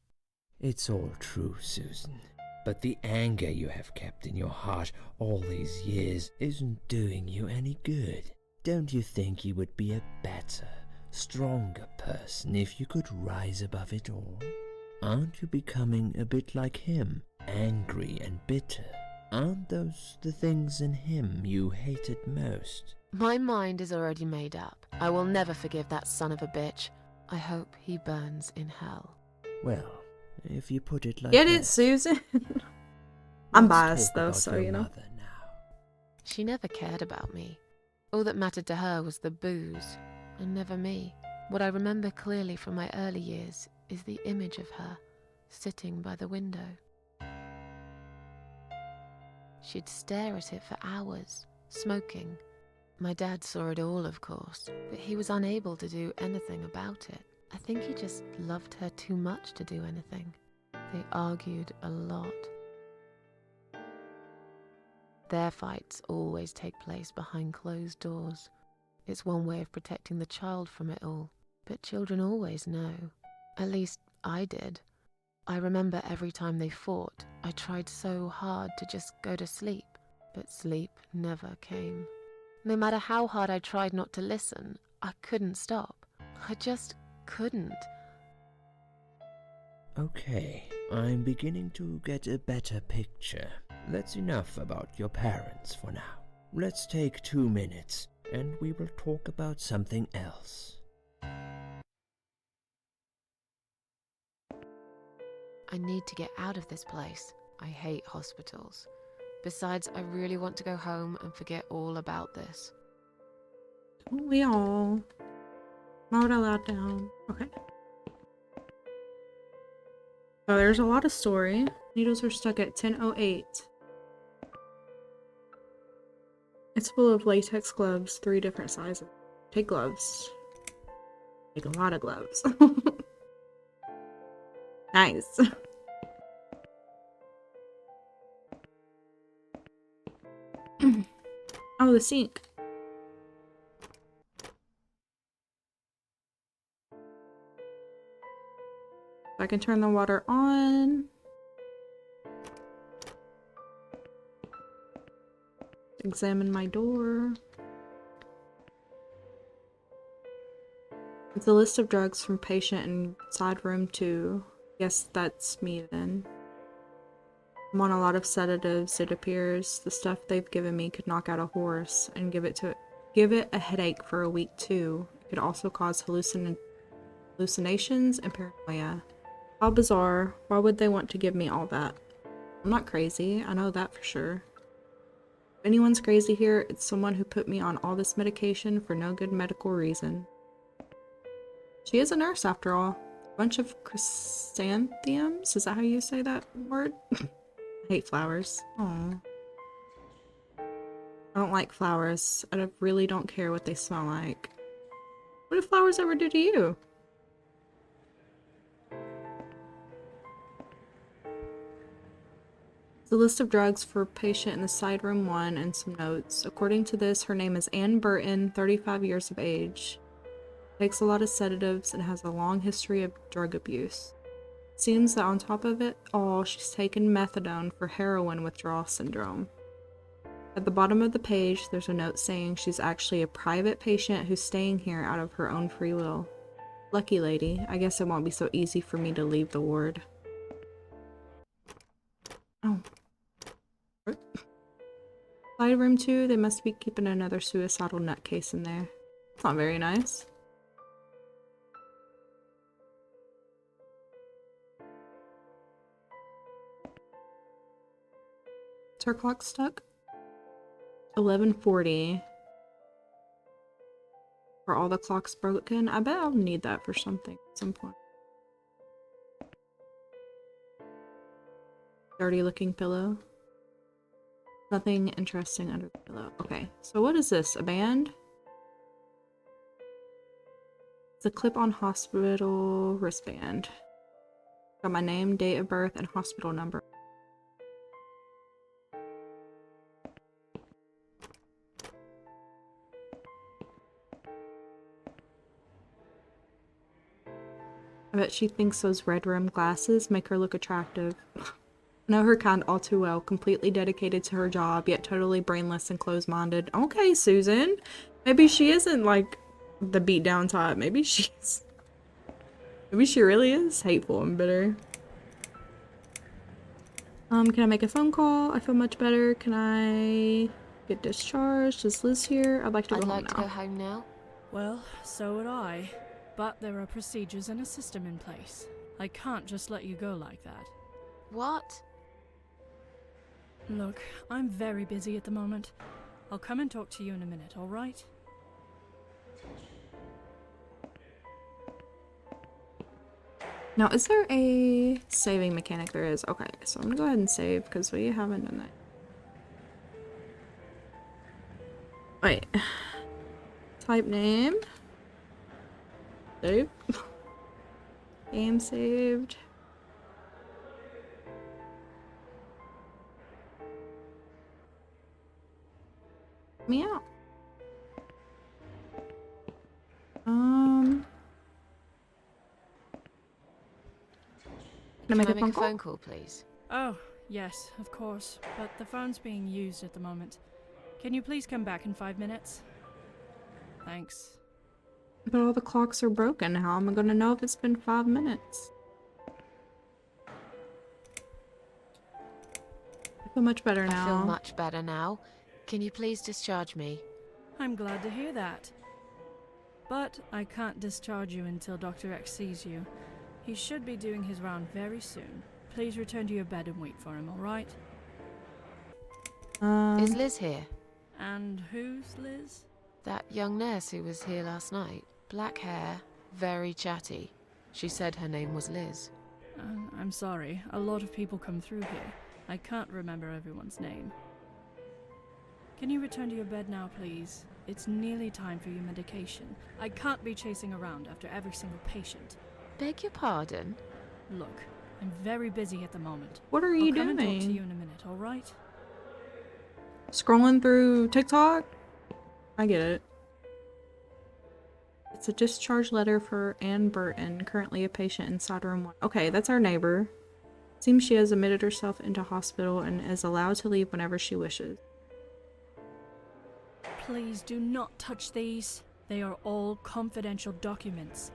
It's all true, Susan. but the anger you have kept in your heart all these years isn't doing you any good. Don't you think you would be a better, stronger person if you could rise above it all? Aren't you becoming a bit like him, angry and bitter? Aren't those the things in him you hated most? My mind is already made up. I will never forgive that son of a bitch. I hope he burns in hell. Well, if you put it like Get that. it, Susan? I'm let's biased talk though, about so your you know. mother now. She never cared about me. All that mattered to her was the booze, and never me. What I remember clearly from my early years is the image of her, sitting by the window. She'd stare at it for hours, smoking. My dad saw it all, of course, but he was unable to do anything about it. I think he just loved her too much to do anything. They argued a lot. Their fights always take place behind closed doors. It's one way of protecting the child from it all. But children always know. At least I did. I remember every time they fought, I tried so hard to just go to sleep, but sleep never came. No matter how hard I tried not to listen, I couldn't stop. I just couldn't. Okay, I'm beginning to get a better picture. That's enough about your parents for now. Let's take 2 minutes, and we will talk about something else. I need to get out of this place. I hate hospitals. Besides, I really want to go home and forget all about this. Don't we all? Mode allowed down. Okay. Oh, there's a lot of story. Needles are stuck at 10:08. It's full of latex gloves, 3 different sizes. Take gloves. Take a lot of gloves. Nice. Oh, the sink. I can turn the water on. Examine my door. It's a list of drugs from patient in side room 2. Yes, that's me then. I'm on a lot of sedatives, it appears. The stuff they've given me could knock out a horse and give it a headache for a week too. It could also cause hallucinations and paranoia. How bizarre. Why would they want to give me all that? I'm not crazy, I know that for sure. If anyone's crazy here, it's someone who put me on all this medication for no good medical reason. She is a nurse after all. A bunch of chrysanthemums? Is that how you say that word? I hate flowers. Aww. I don't like flowers. I really don't care what they smell like. What do flowers ever do to you? The list of drugs for patient in the side room 1 and some notes. According to this, her name is Ann Burton, 35 years of age. Takes a lot of sedatives and has a long history of drug abuse. Seems that on top of it all, she's taken methadone for heroin withdrawal syndrome. At the bottom of the page, there's a note saying she's actually a private patient who's staying here out of her own free will. Lucky lady. I guess it won't be so easy for me to leave the ward. Oh. Side room 2, they must be keeping another suicidal nutcase in there. It's not very nice. Is her clock stuck? 11:40. Are all the clocks broken? I bet I'll need that for something at some point. Dirty looking pillow. Nothing interesting under the pillow. Okay, so what is this? A band? It's a clip-on hospital wristband. Got my name, date of birth, and hospital number. I bet she thinks those red rimmed glasses make her look attractive. Know her kind all too well, completely dedicated to her job, yet totally brainless and closed-minded. Okay, Susan. Maybe she isn't like the beat down type. Maybe she really is hateful and bitter. Can I make a phone call? I feel much better. Can I get discharged? Is Liz here? I'd like to go home now. I'd like to go home now. Well, so would I. But there are procedures and a system in place. I can't just let you go like that. What? Look, I'm very busy at the moment. I'll come and talk to you in a minute, alright? Now, is there a saving mechanic? There is. Okay, so I'm gonna go ahead and save because we haven't done that. Wait. Type name. Save. Game saved. Me out. Can I make a phone call, please? Oh, yes, of course. But the phone's being used at the moment. Can you please come back in 5 minutes? Thanks. But all the clocks are broken. How am I gonna know if it's been 5 minutes? I feel much better now. I feel much better now. Can you please discharge me? I'm glad to hear that. But I can't discharge you until Dr. X sees you. He should be doing his round very soon. Please return to your bed and wait for him, alright? Is Liz here? And who's Liz? That young nurse who was here last night. Black hair, very chatty. She said her name was Liz. I'm sorry. A lot of people come through here. I can't remember everyone's name. Can you return to your bed now, please? It's nearly time for your medication. I can't be chasing around after every single patient. Beg your pardon? Look, I'm very busy at the moment. What are you doing? I'll come and talk to you in a minute, alright? Scrolling through TikTok? I get it. It's a discharge letter for Ann Burton, currently a patient inside room 1. Okay, that's our neighbor. Seems she has admitted herself into hospital and is allowed to leave whenever she wishes. Please do not touch these. They are all confidential documents.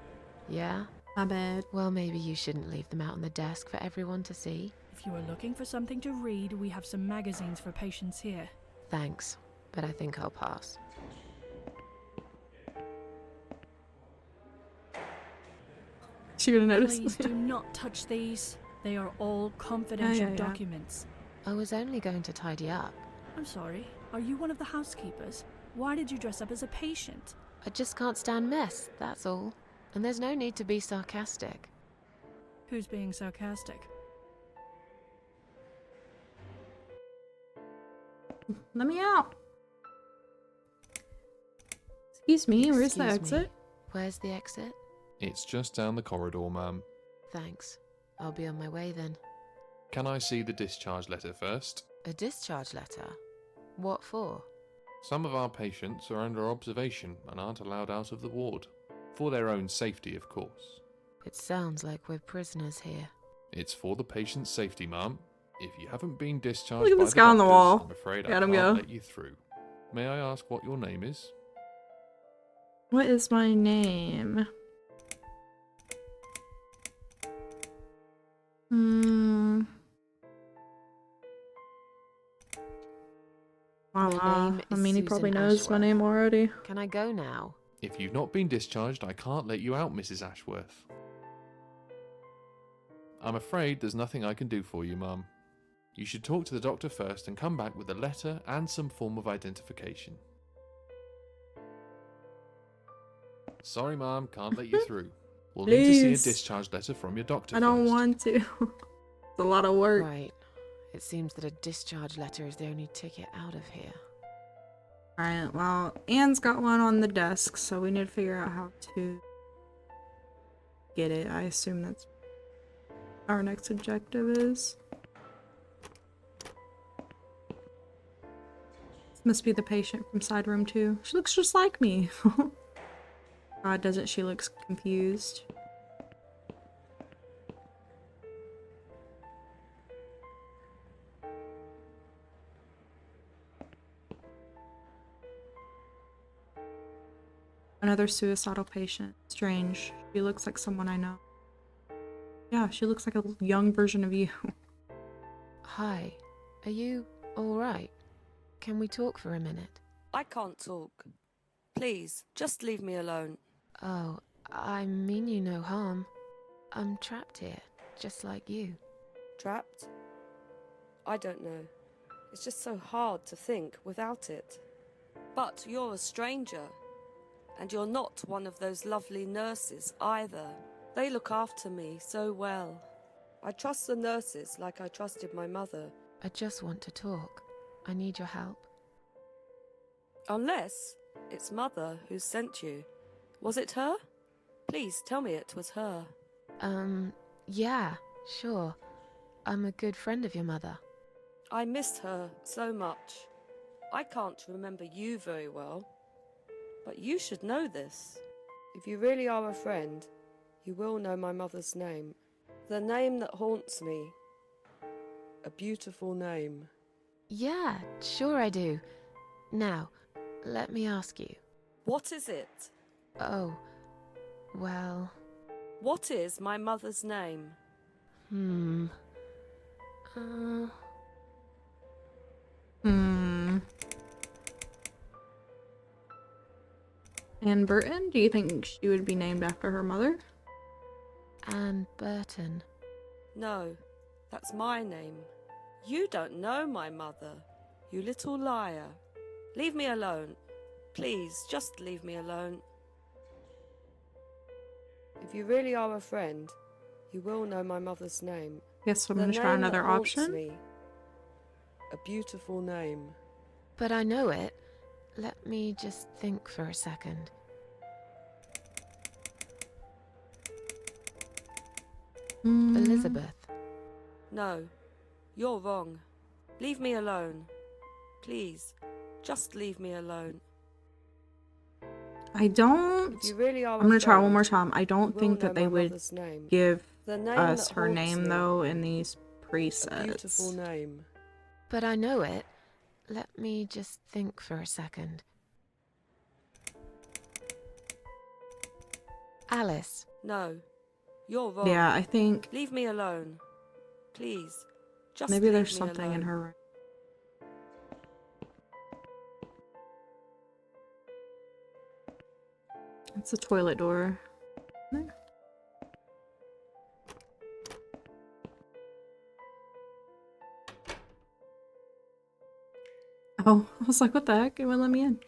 Yeah? My bad. Well, maybe you shouldn't leave them out on the desk for everyone to see. If you are looking for something to read, we have some magazines for patients here. Thanks, but I think I'll pass. She gonna notice? Please do not touch these. They are all confidential documents. I was only going to tidy up. I'm sorry. Are you one of the housekeepers? Why did you dress up as a patient? I just can't stand mess, that's all. And there's no need to be sarcastic. Who's being sarcastic? Let me out. Excuse me, where's the exit? Where's the exit? It's just down the corridor, ma'am. Thanks. I'll be on my way then. Can I see the discharge letter first? A discharge letter? What for? Some of our patients are under observation and aren't allowed out of the ward. For their own safety, of course. It sounds like we're prisoners here. It's for the patient's safety, ma'am. If you haven't been discharged Look at by this the guy on the doctors, wall. I'm afraid Let I him can't go. let you through. May I ask what your name is? What is my name? My name I is mean, he Susan probably knows Ashworth. my name already. Can I go now? If you've not been discharged, I can't let you out, Mrs. Ashworth. I'm afraid there's nothing I can do for you, ma'am. You should talk to the doctor first and come back with a letter and some form of identification. Sorry, ma'am, can't let you through. We'll need to see Please. a discharge letter from your doctor I don't first. want to. It's a lot of work. Right. It seems that a discharge letter is the only ticket out of here. Alright, well, Anne's got one on the desk, so we need to figure out how to get it. I assume that's our next objective is. This must be the patient from side room 2. She looks just like me. Doesn't she? Looks confused. Another suicidal patient. Strange. She looks like someone I know. Yeah, she looks like a young version of you. Hi. Are you alright? Can we talk for a minute? I can't talk. Please, just leave me alone. Oh, I mean you no harm. I'm trapped here, just like you. Trapped? I don't know. It's just so hard to think without it. But you're a stranger. And you're not one of those lovely nurses either. They look after me so well. I trust the nurses like I trusted my mother. I just want to talk. I need your help. Unless it's Mother who sent you. Was it her? Please tell me it was her. Yeah, sure. I'm a good friend of your mother. I missed her so much. I can't remember you very well. But you should know this. If you really are a friend, you will know my mother's name. The name that haunts me. A beautiful name. Yeah, sure I do. Now, let me ask you. What is it? Oh, well... What is my mother's name? Anne Burton? Do you think she would be named after her mother? Anne Burton. No, that's my name. You don't know my mother, you little liar. Leave me alone. Please, just leave me alone. If you really are a friend, you will know my mother's name. Guess I'm gonna try another option. Me. A beautiful name. But I know it. Let me just think for a second. Elizabeth. No, you're wrong. Leave me alone. Please, just leave me alone. I don't... If you really are I'm gonna try friend, one more time. I don't think that they would give us her name, though, in these presets. A beautiful name. But I know it. Let me just think for a second. Alice. No, you're wrong. Yeah, I think... Leave me alone. Please, just maybe leave there's me something alone. in her room. It's a toilet door. There. Oh, I was like, what the heck? It wouldn't let me in.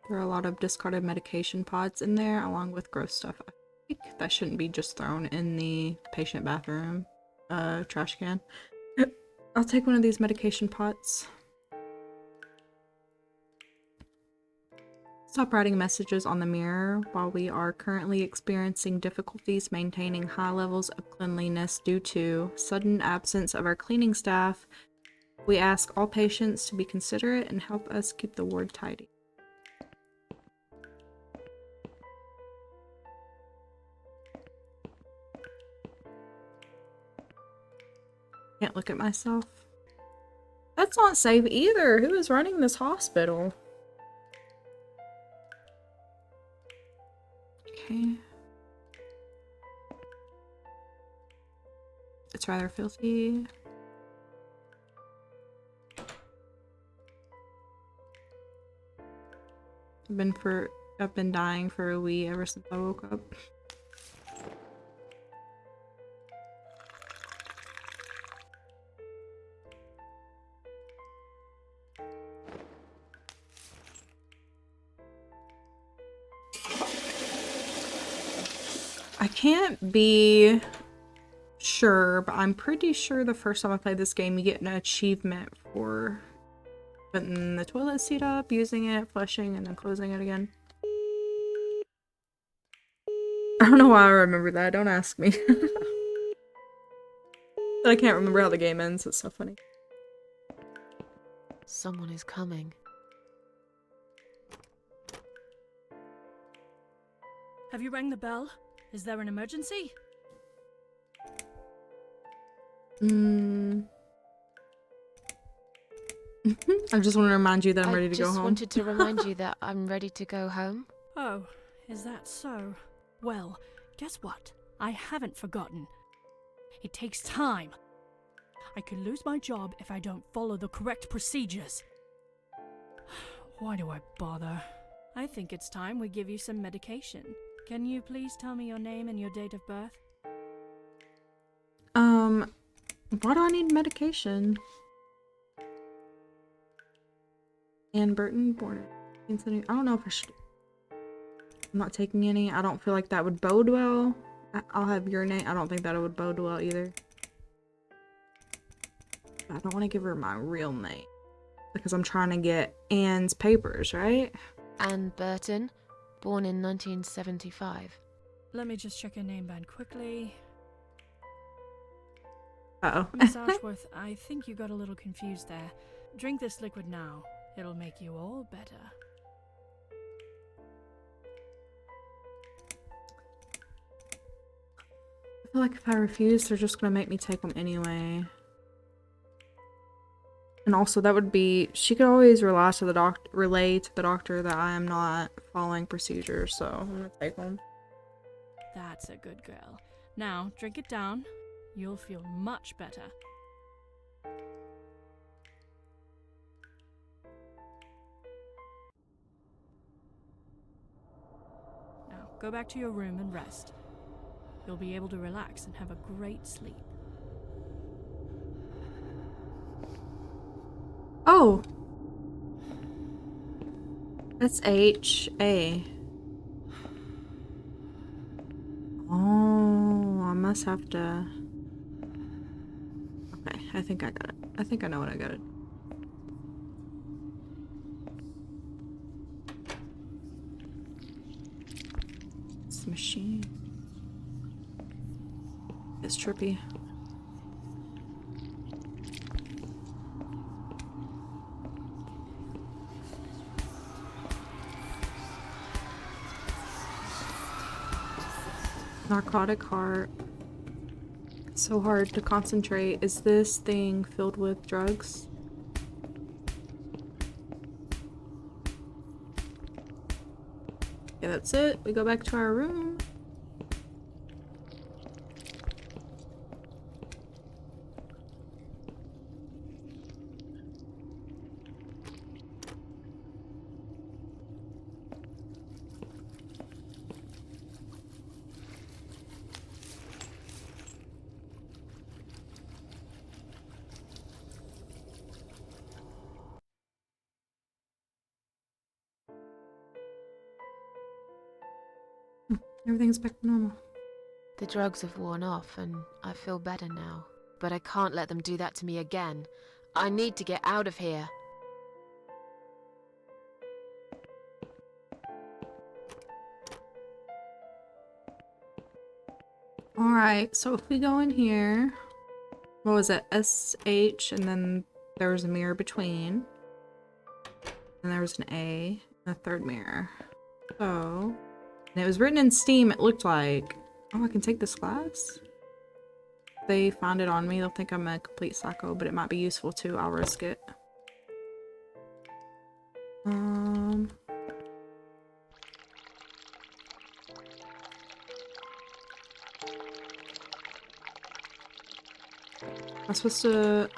There are a lot of discarded medication pods in there, along with gross stuff. I think that shouldn't be just thrown in the patient bathroom trash can. I'll take one of these medication pots. Stop writing messages on the mirror. While we are currently experiencing difficulties maintaining high levels of cleanliness due to sudden absence of our cleaning staff, we ask all patients to be considerate and help us keep the ward tidy. Can't look at myself. That's not safe either. Who is running this hospital? Okay. It's rather filthy. I've been dying for a wee ever since I woke up. I can't be sure, but I'm pretty sure the first time I played this game, you get an achievement for putting the toilet seat up, using it, flushing, and then closing it again. I don't know why I remember that, don't ask me. But I can't remember how the game ends, it's so funny. Someone is coming. Have you rang the bell? Is there an emergency? I just want to remind you that I'm ready to go I just home. wanted to remind you that I'm ready to go home. Oh, is that so? Well, guess what? I haven't forgotten. It takes time. I could lose my job if I don't follow the correct procedures. Why do I bother? I think it's time we give you some medication. Can you please tell me your name and your date of birth? Why do I need medication? Ann Burton, born in 1970. I don't know if I should. I'm not taking any. I don't feel like that would bode well. I'll have your name. I don't think that would bode well either. I don't want to give her my real name because I'm trying to get Anne's papers, right? Ann Burton, born in 1975. Let me just check your name band quickly. Uh-oh. Miss Ashworth, I think you got a little confused there. Drink this liquid now. It'll make you all better. I feel like if I refuse, they're just gonna make me take them anyway. And also, that would be, she could always relay to the doctor that I am not following procedures, so I'm gonna take them. That's a good girl. Now, drink it down. You'll feel much better. Now, go back to your room and rest. You'll be able to relax and have a great sleep. Oh! That's H-A. Oh, I must have to... Okay, I think I got it. I think I know what I got it. This machine. It's trippy. Narcotic heart. It's so hard to concentrate. Is this thing filled with drugs? Yeah, that's it. We go back to our room. Everything's back to normal. The drugs have worn off and I feel better now. But I can't let them do that to me again. I need to get out of here. Alright, so if we go in here, what was it? SH, and then there was a mirror between. And there was an A, and a third mirror. So, and it was written in Steam, it looked like. Oh, I can take this glass? If they find it on me, they'll think I'm a complete psycho, but it might be useful too. I'll risk it. I'm supposed to...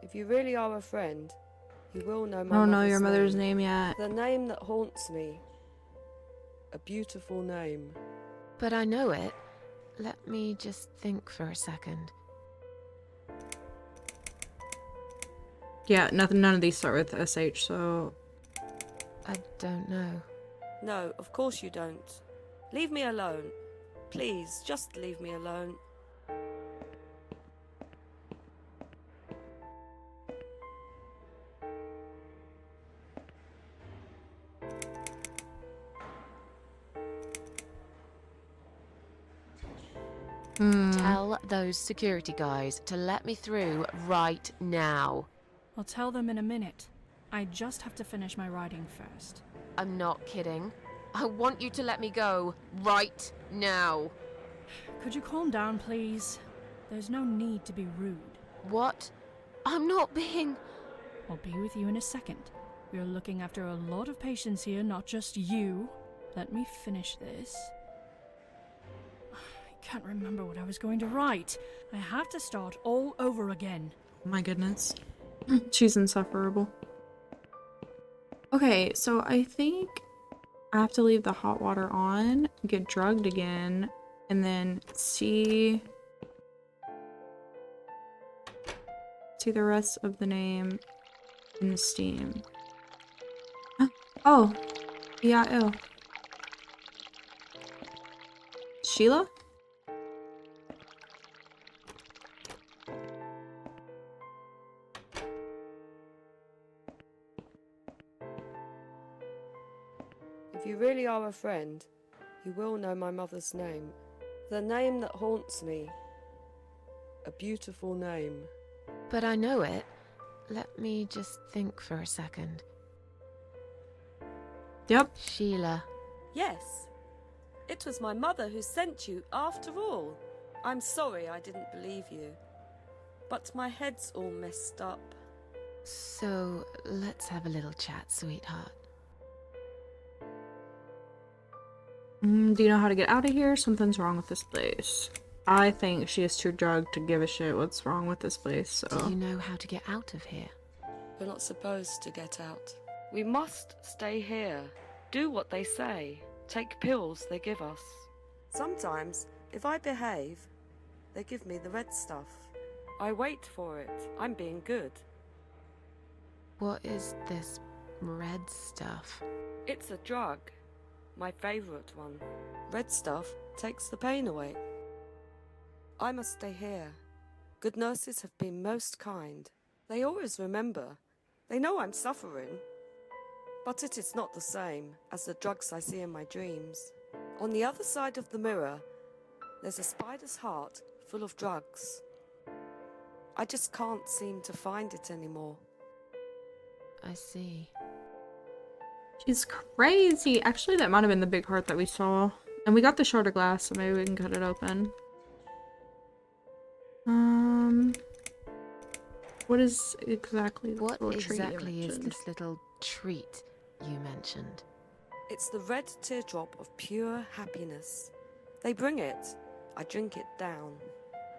If you really are a friend, you will know I my don't know your mother's name yet. The name that haunts me. A beautiful name. But I know it. Let me just think for a second. Yeah, none of these start with SH, so... I don't know. No, of course you don't. Leave me alone. Please, just leave me alone. Tell those security guys to let me through right now. I'll tell them in a minute. I just have to finish my writing first. I'm not kidding. I want you to let me go right now. Could you calm down, please? There's no need to be rude. What? I'm not being... I'll be with you in a second. We're looking after a lot of patients here, not just you. Let me finish this. I can't remember what I was going to write. I have to start all over again. My goodness. She's insufferable. Okay, so I think I have to leave the hot water on, get drugged again, and then see the rest of the name in the steam. Oh, yeah, ew. Sheila? If you really are a friend, you will know my mother's name. The name that haunts me. A beautiful name. But I know it. Let me just think for a second. Yep. Sheila. Yes. It was my mother who sent you, after all. I'm sorry I didn't believe you. But my head's all messed up. So, let's have a little chat, sweetheart. Do you know how to get out of here? Something's wrong with this place. I think she is too drugged to give a shit what's wrong with this place, so... Do you know how to get out of here? We're not supposed to get out. We must stay here. Do what they say. Take pills they give us. Sometimes, if I behave, they give me the red stuff. I wait for it. I'm being good. What is this red stuff? It's a drug. My favourite one. Red stuff takes the pain away. I must stay here. Good nurses have been most kind. They always remember. They know I'm suffering. But it is not the same as the drugs I see in my dreams. On the other side of the mirror, there's a spider's heart full of drugs. I just can't seem to find it anymore. I see. She's crazy. Actually, that might have been the big heart that we saw. And we got the shorter glass, so maybe we can cut it open. What is exactly the What little treat you exactly is mentioned? this little treat you mentioned? It's the red teardrop of pure happiness. They bring it, I drink it down,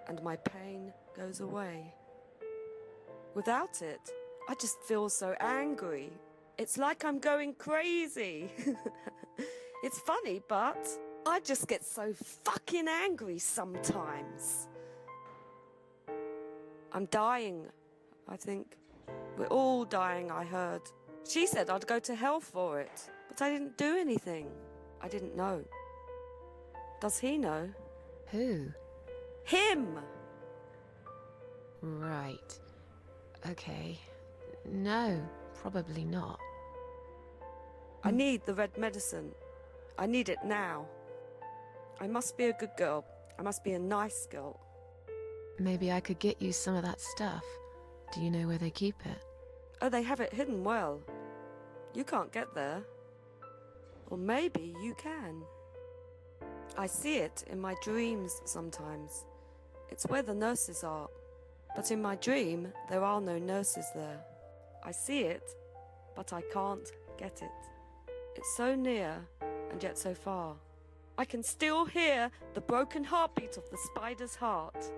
and my pain goes away. Without it, I just feel so angry. It's like I'm going crazy. It's funny, but I just get so fucking angry sometimes. I'm dying, I think. We're all dying, I heard. She said I'd go to hell for it, but I didn't do anything. I didn't know. Does he know? Who? Him! Right. Okay. No, probably not. I need the red medicine. I need it now. I must be a good girl. I must be a nice girl. Maybe I could get you some of that stuff. Do you know where they keep it? Oh, they have it hidden well. You can't get there. Or maybe you can. I see it in my dreams sometimes. It's where the nurses are. But in my dream, there are no nurses there. I see it, but I can't get it. It's so near, and yet so far. I can still hear the broken heartbeat of the spider's heart.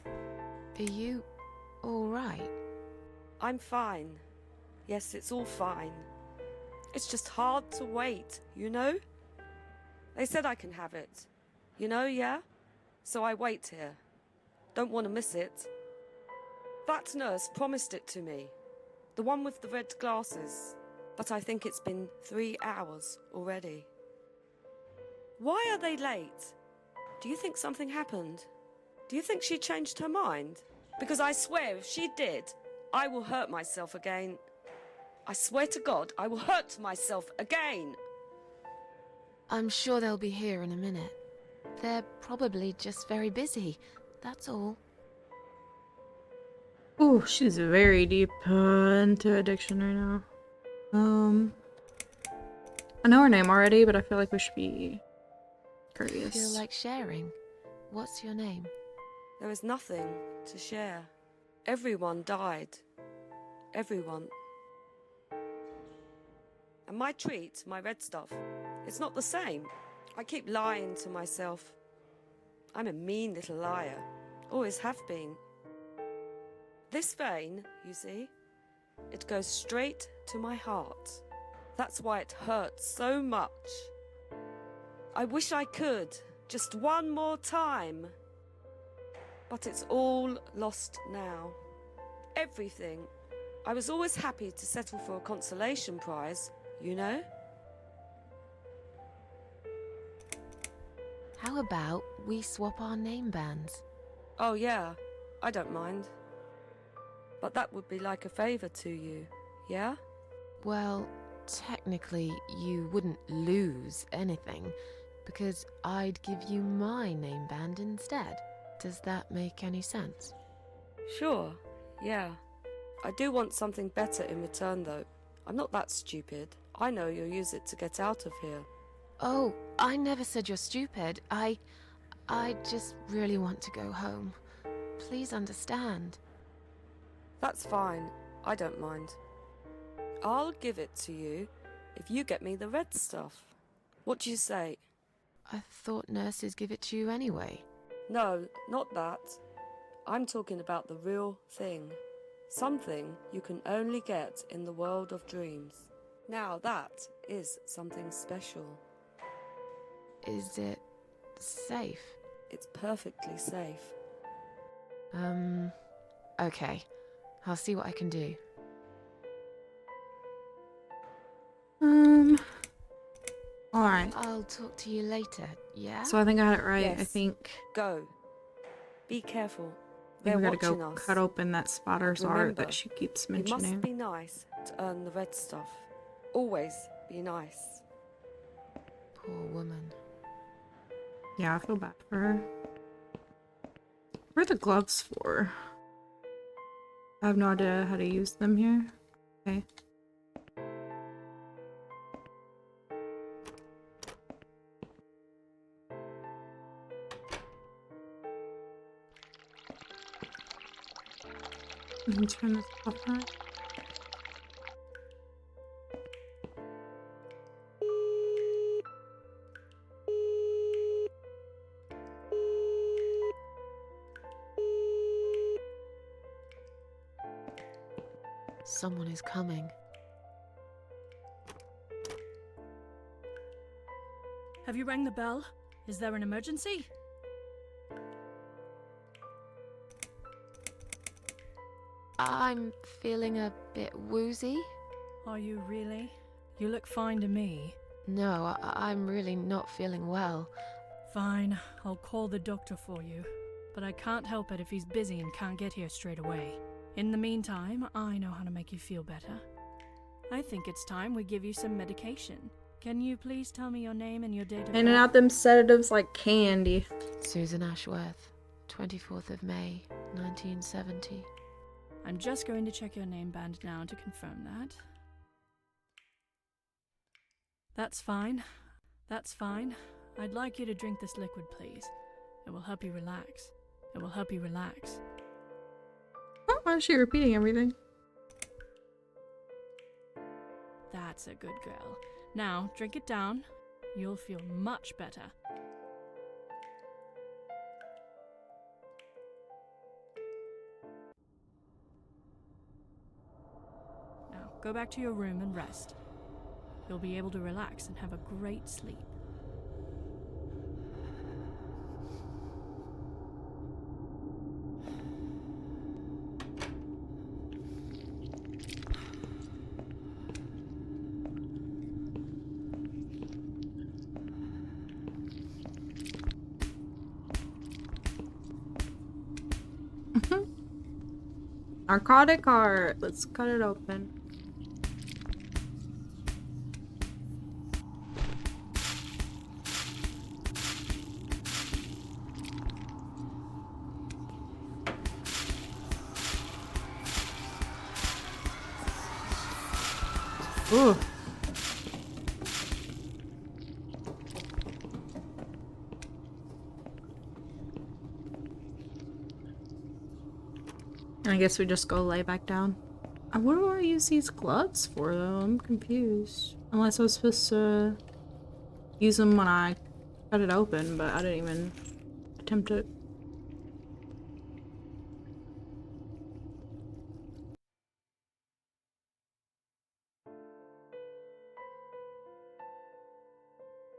Are you all right? I'm fine. Yes, it's all fine. It's just hard to wait, you know? They said I can have it. You know, yeah? So I wait here. Don't want to miss it. That nurse promised it to me. The one with the red glasses. But I think it's been 3 hours already. Why are they late? Do you think something happened? Do you think she changed her mind? Because I swear if she did, I will hurt myself again. I swear to God, I will hurt myself again. I'm sure they'll be here in a minute. They're probably just very busy. That's all. Ooh, she's very deep into addiction right now. I know her name already, but I feel like we should be courteous. Feel like sharing? What's your name? There is nothing to share. Everyone died. Everyone. And my treat, my red stuff, it's not the same. I keep lying to myself. I'm a mean little liar. Always have been. This vein, you see, it goes straight to my heart. That's why it hurts so much. I wish I could, just one more time. But it's all lost now. Everything. I was always happy to settle for a consolation prize, you know? How about we swap our name bands? Oh yeah, I don't mind. But that would be like a favour to you, yeah? Well, technically, you wouldn't lose anything, because I'd give you my name band instead. Does that make any sense? Sure, yeah. I do want something better in return, though. I'm not that stupid. I know you'll use it to get out of here. Oh, I never said you're stupid. I just really want to go home. Please understand. That's fine. I don't mind. I'll give it to you if you get me the red stuff. What do you say? I thought nurses give it to you anyway. No, not that. I'm talking about the real thing. Something you can only get in the world of dreams. Now that is something special. Is it safe? It's perfectly safe. Okay. I'll see what I can do. Alright. I'll talk to you later, yeah? So I think I had it right. Yes. I think Go. Be careful. we They're gotta go watching us. cut open that spotter's art Remember, that she keeps You must mentioning. be nice to earn the red stuff. Always be nice. Poor woman. Yeah, I feel bad for her. What are the gloves for? I have no idea how to use them here. Okay. Let me turn this off on. Someone is coming. Have you rang the bell? Is there an emergency? I'm feeling a bit woozy. Are you really? You look fine to me. No, I'm really not feeling well. Fine, I'll call the doctor for you. But I can't help it if he's busy and can't get here straight away. In the meantime, I know how to make you feel better. I think it's time we give you some medication. Can you please tell me your name and your date of birth? Handing out them sedatives like candy. Susan Ashworth, 24th of May, 1970. I'm just going to check your name band now to confirm that. That's fine. That's fine. I'd like you to drink this liquid, please. It will help you relax. It will help you relax. Oh, why is she repeating everything? That's a good girl. Now, drink it down. You'll feel much better. Now, go back to your room and rest. You'll be able to relax and have a great sleep. Narcotic art. Let's cut it open. Ooh. I guess we just go lay back down. What do I use these gloves for though? I'm confused. Unless I was supposed to use them when I cut it open, but I didn't even attempt it.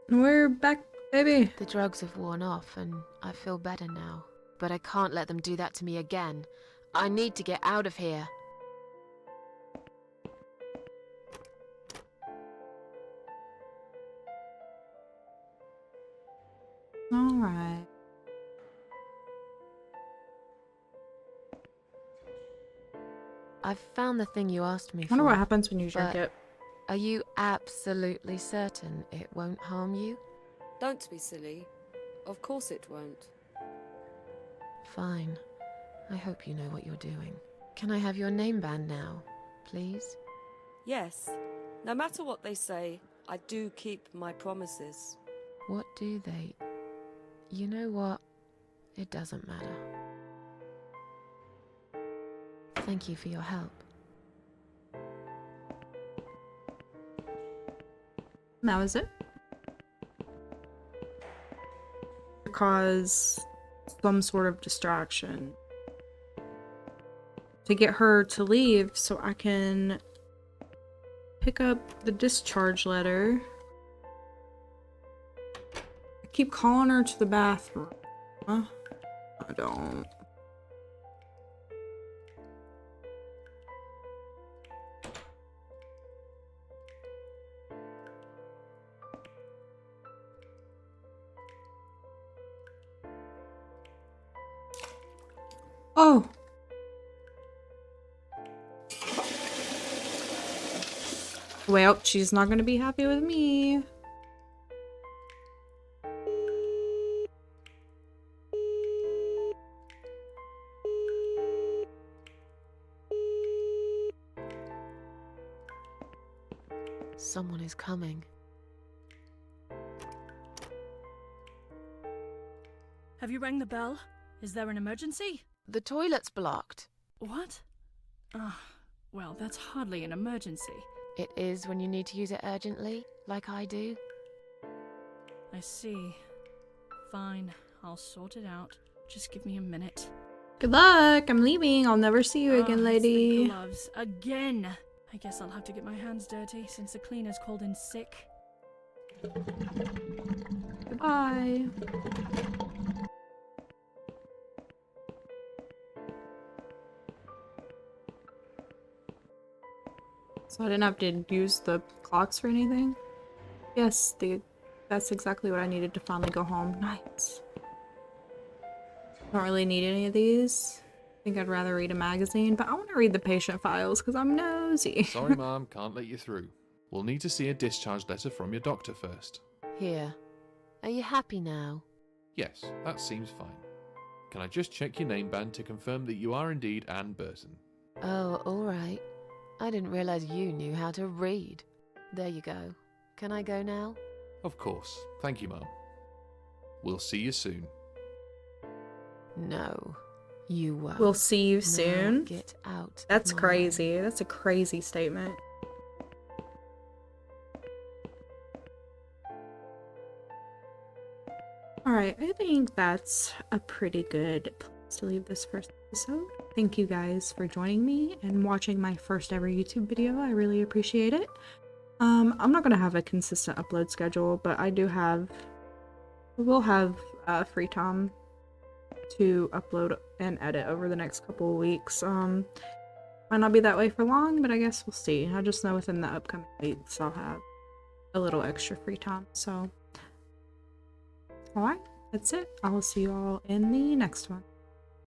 We're back, baby. The drugs have worn off and I feel better now. But I can't let them do that to me again. I need to get out of here. Alright. I've found the thing you asked me I for. wonder what happens when you drink but it. Are you absolutely certain it won't harm you? Don't be silly. Of course it won't. Fine. I hope you know what you're doing. Can I have your name band now, please? Yes. No matter what they say, I do keep my promises. What do they... You know what? It doesn't matter. Thank you for your help. That was it. Cause some sort of distraction to get her to leave so I can pick up the discharge letter. I keep calling her to the bathroom. Huh? I don't. Oh! Well, she's not gonna be happy with me. Someone is coming. Have you rang the bell? Is there an emergency? The toilet's blocked. What? Ah, well, that's hardly an emergency. It is when you need to use it urgently, like I do. I see. Fine, I'll sort it out. Just give me a minute. Good luck! I'm leaving. I'll never see you again, It's lady. the gloves. Again! I guess I'll have to get my hands dirty since the cleaner's called in sick. Goodbye. So I didn't have to use the clocks or anything? Yes, that's exactly what I needed to finally go home. Nice. Don't really need any of these. I think I'd rather read a magazine, but I want to read the patient files because I'm nosy. Sorry, Mom, can't let you through. We'll need to see a discharge letter from your doctor first. Here. Are you happy now? Yes, that seems fine. Can I just check your name band to confirm that you are indeed Anne Burton? Oh, all right. I didn't realize you knew how to read. There you go. Can I go now? Of course. Thank you, Mum. We'll see you soon. No, you won't. We'll see you Now soon. get out. That's of my crazy. That's a crazy statement. Alright, I think that's a pretty good place to leave this first episode. Thank you guys for joining me and watching my first ever YouTube video. I really appreciate it. I'm not gonna have a consistent upload schedule, but I will have free time to upload and edit over the next couple of weeks. Might not be that way for long, but I guess we'll see. I just know within the upcoming weeks I'll have a little extra free time, so alright, that's it. I will see you all in the next one.